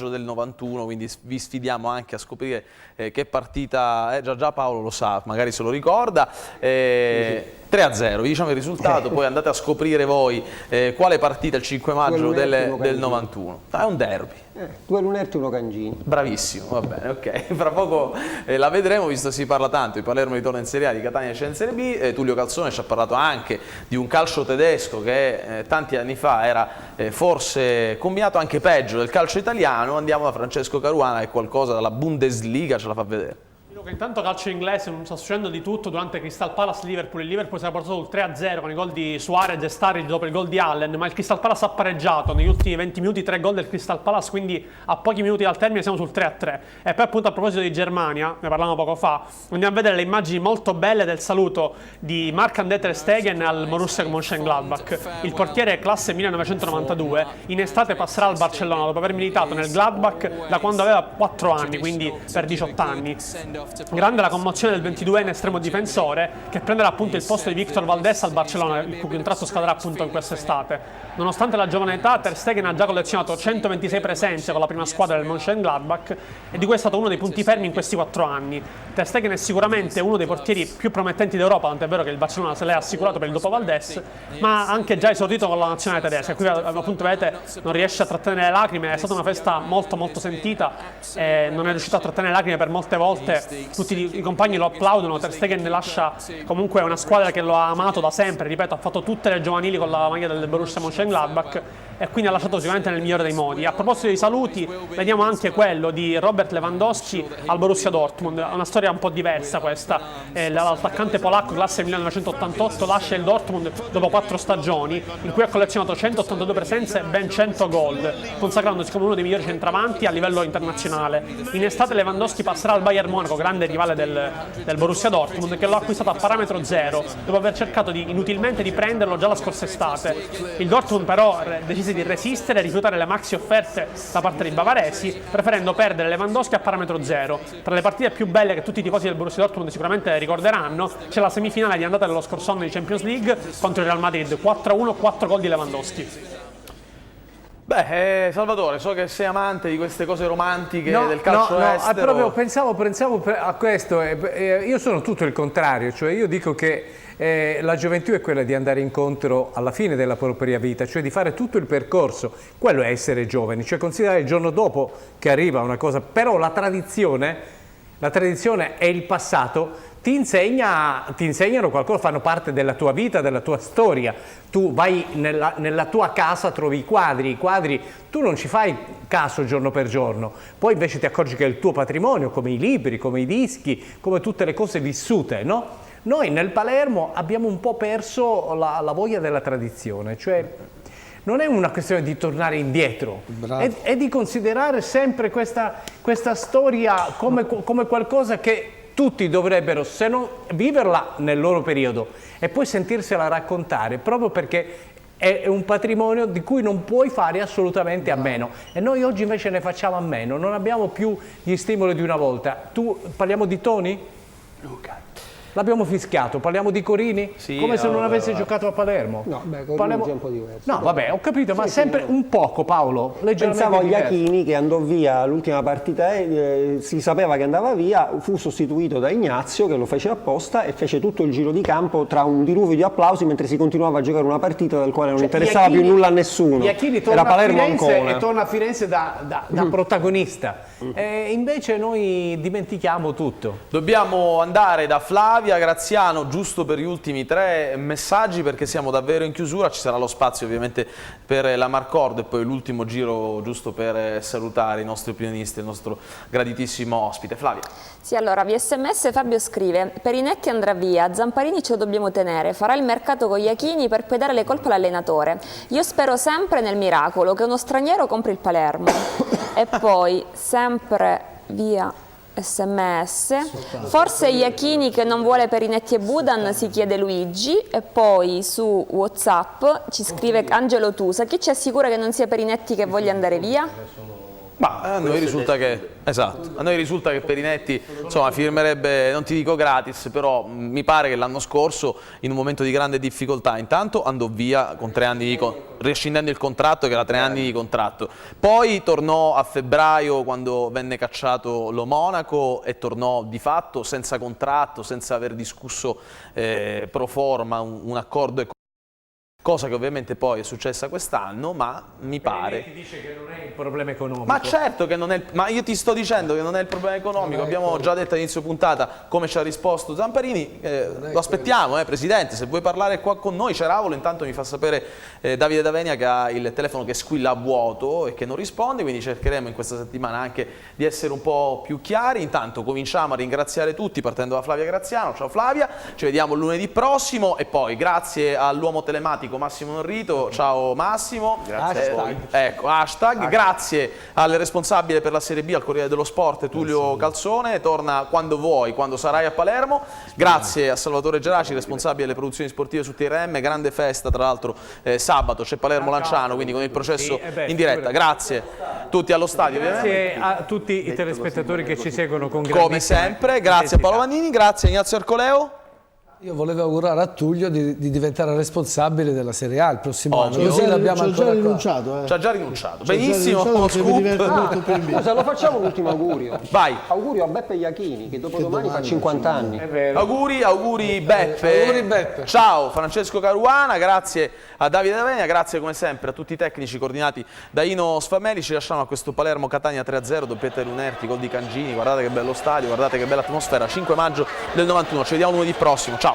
Speaker 1: del 91, quindi vi sfidiamo anche a scoprire che partita è, già Paolo lo sa, magari se lo ricorda, 3-0, vi diciamo il risultato, poi andate a scoprire voi quale partita il 5 maggio del 91, è un derby.
Speaker 11: Due Lunetti e uno Cangini.
Speaker 1: Bravissimo, va bene, ok. Fra poco la vedremo, visto che si parla tanto, il Palermo ritorna in Serie A, di Catania c'è in Serie B. Tullio Calzone ci ha parlato anche di un calcio tedesco che tanti anni fa era forse combinato anche peggio del calcio italiano. Andiamo da Francesco Caruana che qualcosa dalla Bundesliga ce la fa vedere.
Speaker 4: Intanto calcio inglese, non sta succedendo di tutto durante Crystal Palace-Liverpool. Il Liverpool si era portato sul 3-0 con i gol di Suarez e Sturridge dopo il gol di Allen, ma il Crystal Palace ha pareggiato negli ultimi 20 minuti, 3 gol del Crystal Palace, quindi a pochi minuti dal termine siamo sul 3-3. E poi appunto a proposito di Germania, ne parlavamo poco fa, andiamo a vedere le immagini molto belle del saluto di Marc-André ter Stegen al Borussia Mönchengladbach. Il portiere classe 1992, in estate passerà al Barcellona dopo aver militato nel Gladbach da quando aveva 4 anni, quindi per 18 anni. Grande la commozione del 22enne estremo difensore che prenderà appunto il posto di Victor Valdés al Barcellona, il cui contratto scadrà appunto in quest'estate. Nonostante la giovane età, Ter Stegen ha già collezionato 126 presenze con la prima squadra del Mönchengladbach e di cui è stato uno dei punti fermi in questi 4 anni. Ter Stegen è sicuramente uno dei portieri più promettenti d'Europa, tant'è vero che il Barcellona se l'è assicurato per il dopo Valdés, ma ha anche già esordito con la nazionale tedesca. Qui appunto vedete non riesce a trattenere le lacrime, è stata una festa molto sentita, non è riuscito a trattenere le lacrime per molte volte. Tutti i compagni lo applaudono. Ter Stegen lascia comunque una squadra che lo ha amato da sempre, ripeto, ha fatto tutte le giovanili con la maglia del Borussia Mönchengladbach e quindi ha lasciato sicuramente nel migliore dei modi. A proposito dei saluti, vediamo anche quello di Robert Lewandowski al Borussia Dortmund, una storia un po' diversa questa. L'attaccante polacco classe 1988 lascia il Dortmund dopo 4 stagioni in cui ha collezionato 182 presenze e ben 100 gol, consacrandosi come uno dei migliori centravanti a livello internazionale. In estate Lewandowski passerà al Bayern Monaco, grande rivale del Borussia Dortmund, che l'ha acquistato a parametro zero dopo aver cercato inutilmente di prenderlo già la scorsa estate. Il Dortmund però decise di resistere e rifiutare le maxi offerte da parte dei bavaresi, preferendo perdere Lewandowski a parametro zero. Tra le partite più belle che tutti i tifosi del Borussia Dortmund sicuramente ricorderanno c'è la semifinale di andata dello scorso anno di Champions League contro il Real Madrid, 4-1, 4 gol di Lewandowski.
Speaker 1: Beh, Salvatore, so che sei amante di queste cose romantiche del calcio estero.
Speaker 13: Proprio pensavo a questo. Io sono tutto il contrario, cioè io dico che la gioventù è quella di andare incontro alla fine della propria vita, cioè di fare tutto il percorso. Quello è essere giovani, cioè considerare il giorno dopo che arriva una cosa. Però la tradizione e il passato ti insegnano qualcosa, fanno parte della tua vita, della tua storia. Tu vai nella tua casa, trovi i quadri, tu non ci fai caso giorno per giorno, poi invece ti accorgi che è il tuo patrimonio, come i libri, come i dischi, come tutte le cose vissute, no? Noi nel Palermo abbiamo un po' perso la voglia della tradizione, cioè non è una questione di tornare indietro, è di considerare sempre questa storia come qualcosa che tutti dovrebbero, se non viverla nel loro periodo e poi sentirsela raccontare, proprio perché è un patrimonio di cui non puoi fare assolutamente a meno. E noi oggi invece ne facciamo a meno, non abbiamo più gli stimoli di una volta. Parliamo di Toni? Luca. L'abbiamo fischiato, parliamo di Corini? Sì, come se non avesse giocato a Palermo. No,
Speaker 11: Corini è un po' diverso.
Speaker 13: No, vabbè, ho capito, ma sempre un poco, Paolo.
Speaker 11: Pensavo a Iachini che andò via l'ultima partita, si sapeva che andava via, fu sostituito da Ignazio che lo fece apposta e fece tutto il giro di campo tra un diluvio di applausi mentre si continuava a giocare una partita del quale non interessava più nulla a nessuno.
Speaker 13: Iachini torna a Firenze e torna a Firenze da protagonista. E invece noi dimentichiamo tutto.
Speaker 1: Dobbiamo andare da Flavia Graziano giusto per gli ultimi 3 messaggi perché siamo davvero in chiusura, ci sarà lo spazio ovviamente per la Marcord e poi l'ultimo giro giusto per salutare i nostri opinionisti, il nostro graditissimo ospite. Flavia.
Speaker 6: Sì, allora, via SMS Fabio scrive: Perinetti andrà via, Zamparini ce lo dobbiamo tenere, farà il mercato con Iachini per poi dare le colpe all'allenatore. Io spero sempre nel miracolo, che uno straniero compri il Palermo. E poi, sempre via SMS, forse Iachini che non vuole Perinetti e Budan, si chiede Luigi. E poi su WhatsApp ci scrive Angelo Tusa: chi ci assicura che non sia Perinetti che voglia andare via?
Speaker 1: Ma a noi risulta che Perinetti insomma firmerebbe, non ti dico gratis, però mi pare che l'anno scorso in un momento di grande difficoltà intanto andò via con 3 anni rescindendo il contratto che era 3 anni di contratto, poi tornò a febbraio quando venne cacciato lo Monaco e tornò di fatto senza contratto, senza aver discusso pro forma un accordo, cosa che ovviamente poi è successa quest'anno, ma mi pare...
Speaker 13: Ti dice che non è il problema economico.
Speaker 1: Ma certo che non è... Ma io ti sto dicendo che non è il problema economico, abbiamo già detto all'inizio puntata come ci ha risposto Zamparini, lo aspettiamo, Presidente, se vuoi parlare qua con noi, c'è Ravolo, intanto mi fa sapere Davide D'Avenia che ha il telefono che squilla a vuoto e che non risponde, quindi cercheremo in questa settimana anche di essere un po' più chiari. Intanto cominciamo a ringraziare tutti partendo da Flavia Graziano. Ciao Flavia, ci vediamo lunedì prossimo e poi grazie all'uomo telematico Massimo Norrito, ciao Massimo, hashtag. Grazie al responsabile per la Serie B al Corriere dello Sport Tullio Calzone, torna quando vuoi, quando sarai a Palermo. Grazie a Salvatore Geraci, responsabile delle produzioni sportive su TRM, grande festa tra l'altro sabato, c'è Palermo Lanciano, quindi con il processo in diretta. Grazie tutti allo stadio ovviamente.
Speaker 13: Grazie a tutti i telespettatori che ci seguono con
Speaker 1: Come
Speaker 13: grandissima
Speaker 1: sempre, grazie a Paolo Vannini, grazie a Ignazio Arcoleo.
Speaker 2: Io volevo augurare a Tullio di diventare responsabile della Serie A il prossimo anno.
Speaker 1: Ovvio.
Speaker 2: Così l'abbiamo
Speaker 10: Ci ho già
Speaker 2: ancora qua.
Speaker 10: rinunciato.
Speaker 1: Ci ha già rinunciato.
Speaker 10: Ci ho già
Speaker 1: Benissimo,
Speaker 10: rinunciato perché mi diverte
Speaker 1: scoop.
Speaker 10: molto più in vita.
Speaker 11: Scusa, lo facciamo un ultimo augurio.
Speaker 1: Vai.
Speaker 11: Augurio a Beppe Iachini, che dopodomani fa 50 anni.
Speaker 1: Auguri Beppe.
Speaker 2: Auguri Beppe.
Speaker 1: Ciao Francesco Caruana, grazie a Davide D'Avenia, grazie come sempre a tutti i tecnici coordinati da Ino Sfameli. Ci lasciamo a questo Palermo Catania 3-0, doppietta di Lunerti, gol di Cangini. Guardate che bello stadio, guardate che bella atmosfera. 5 maggio del 91. Ci vediamo lunedì prossimo. Ciao.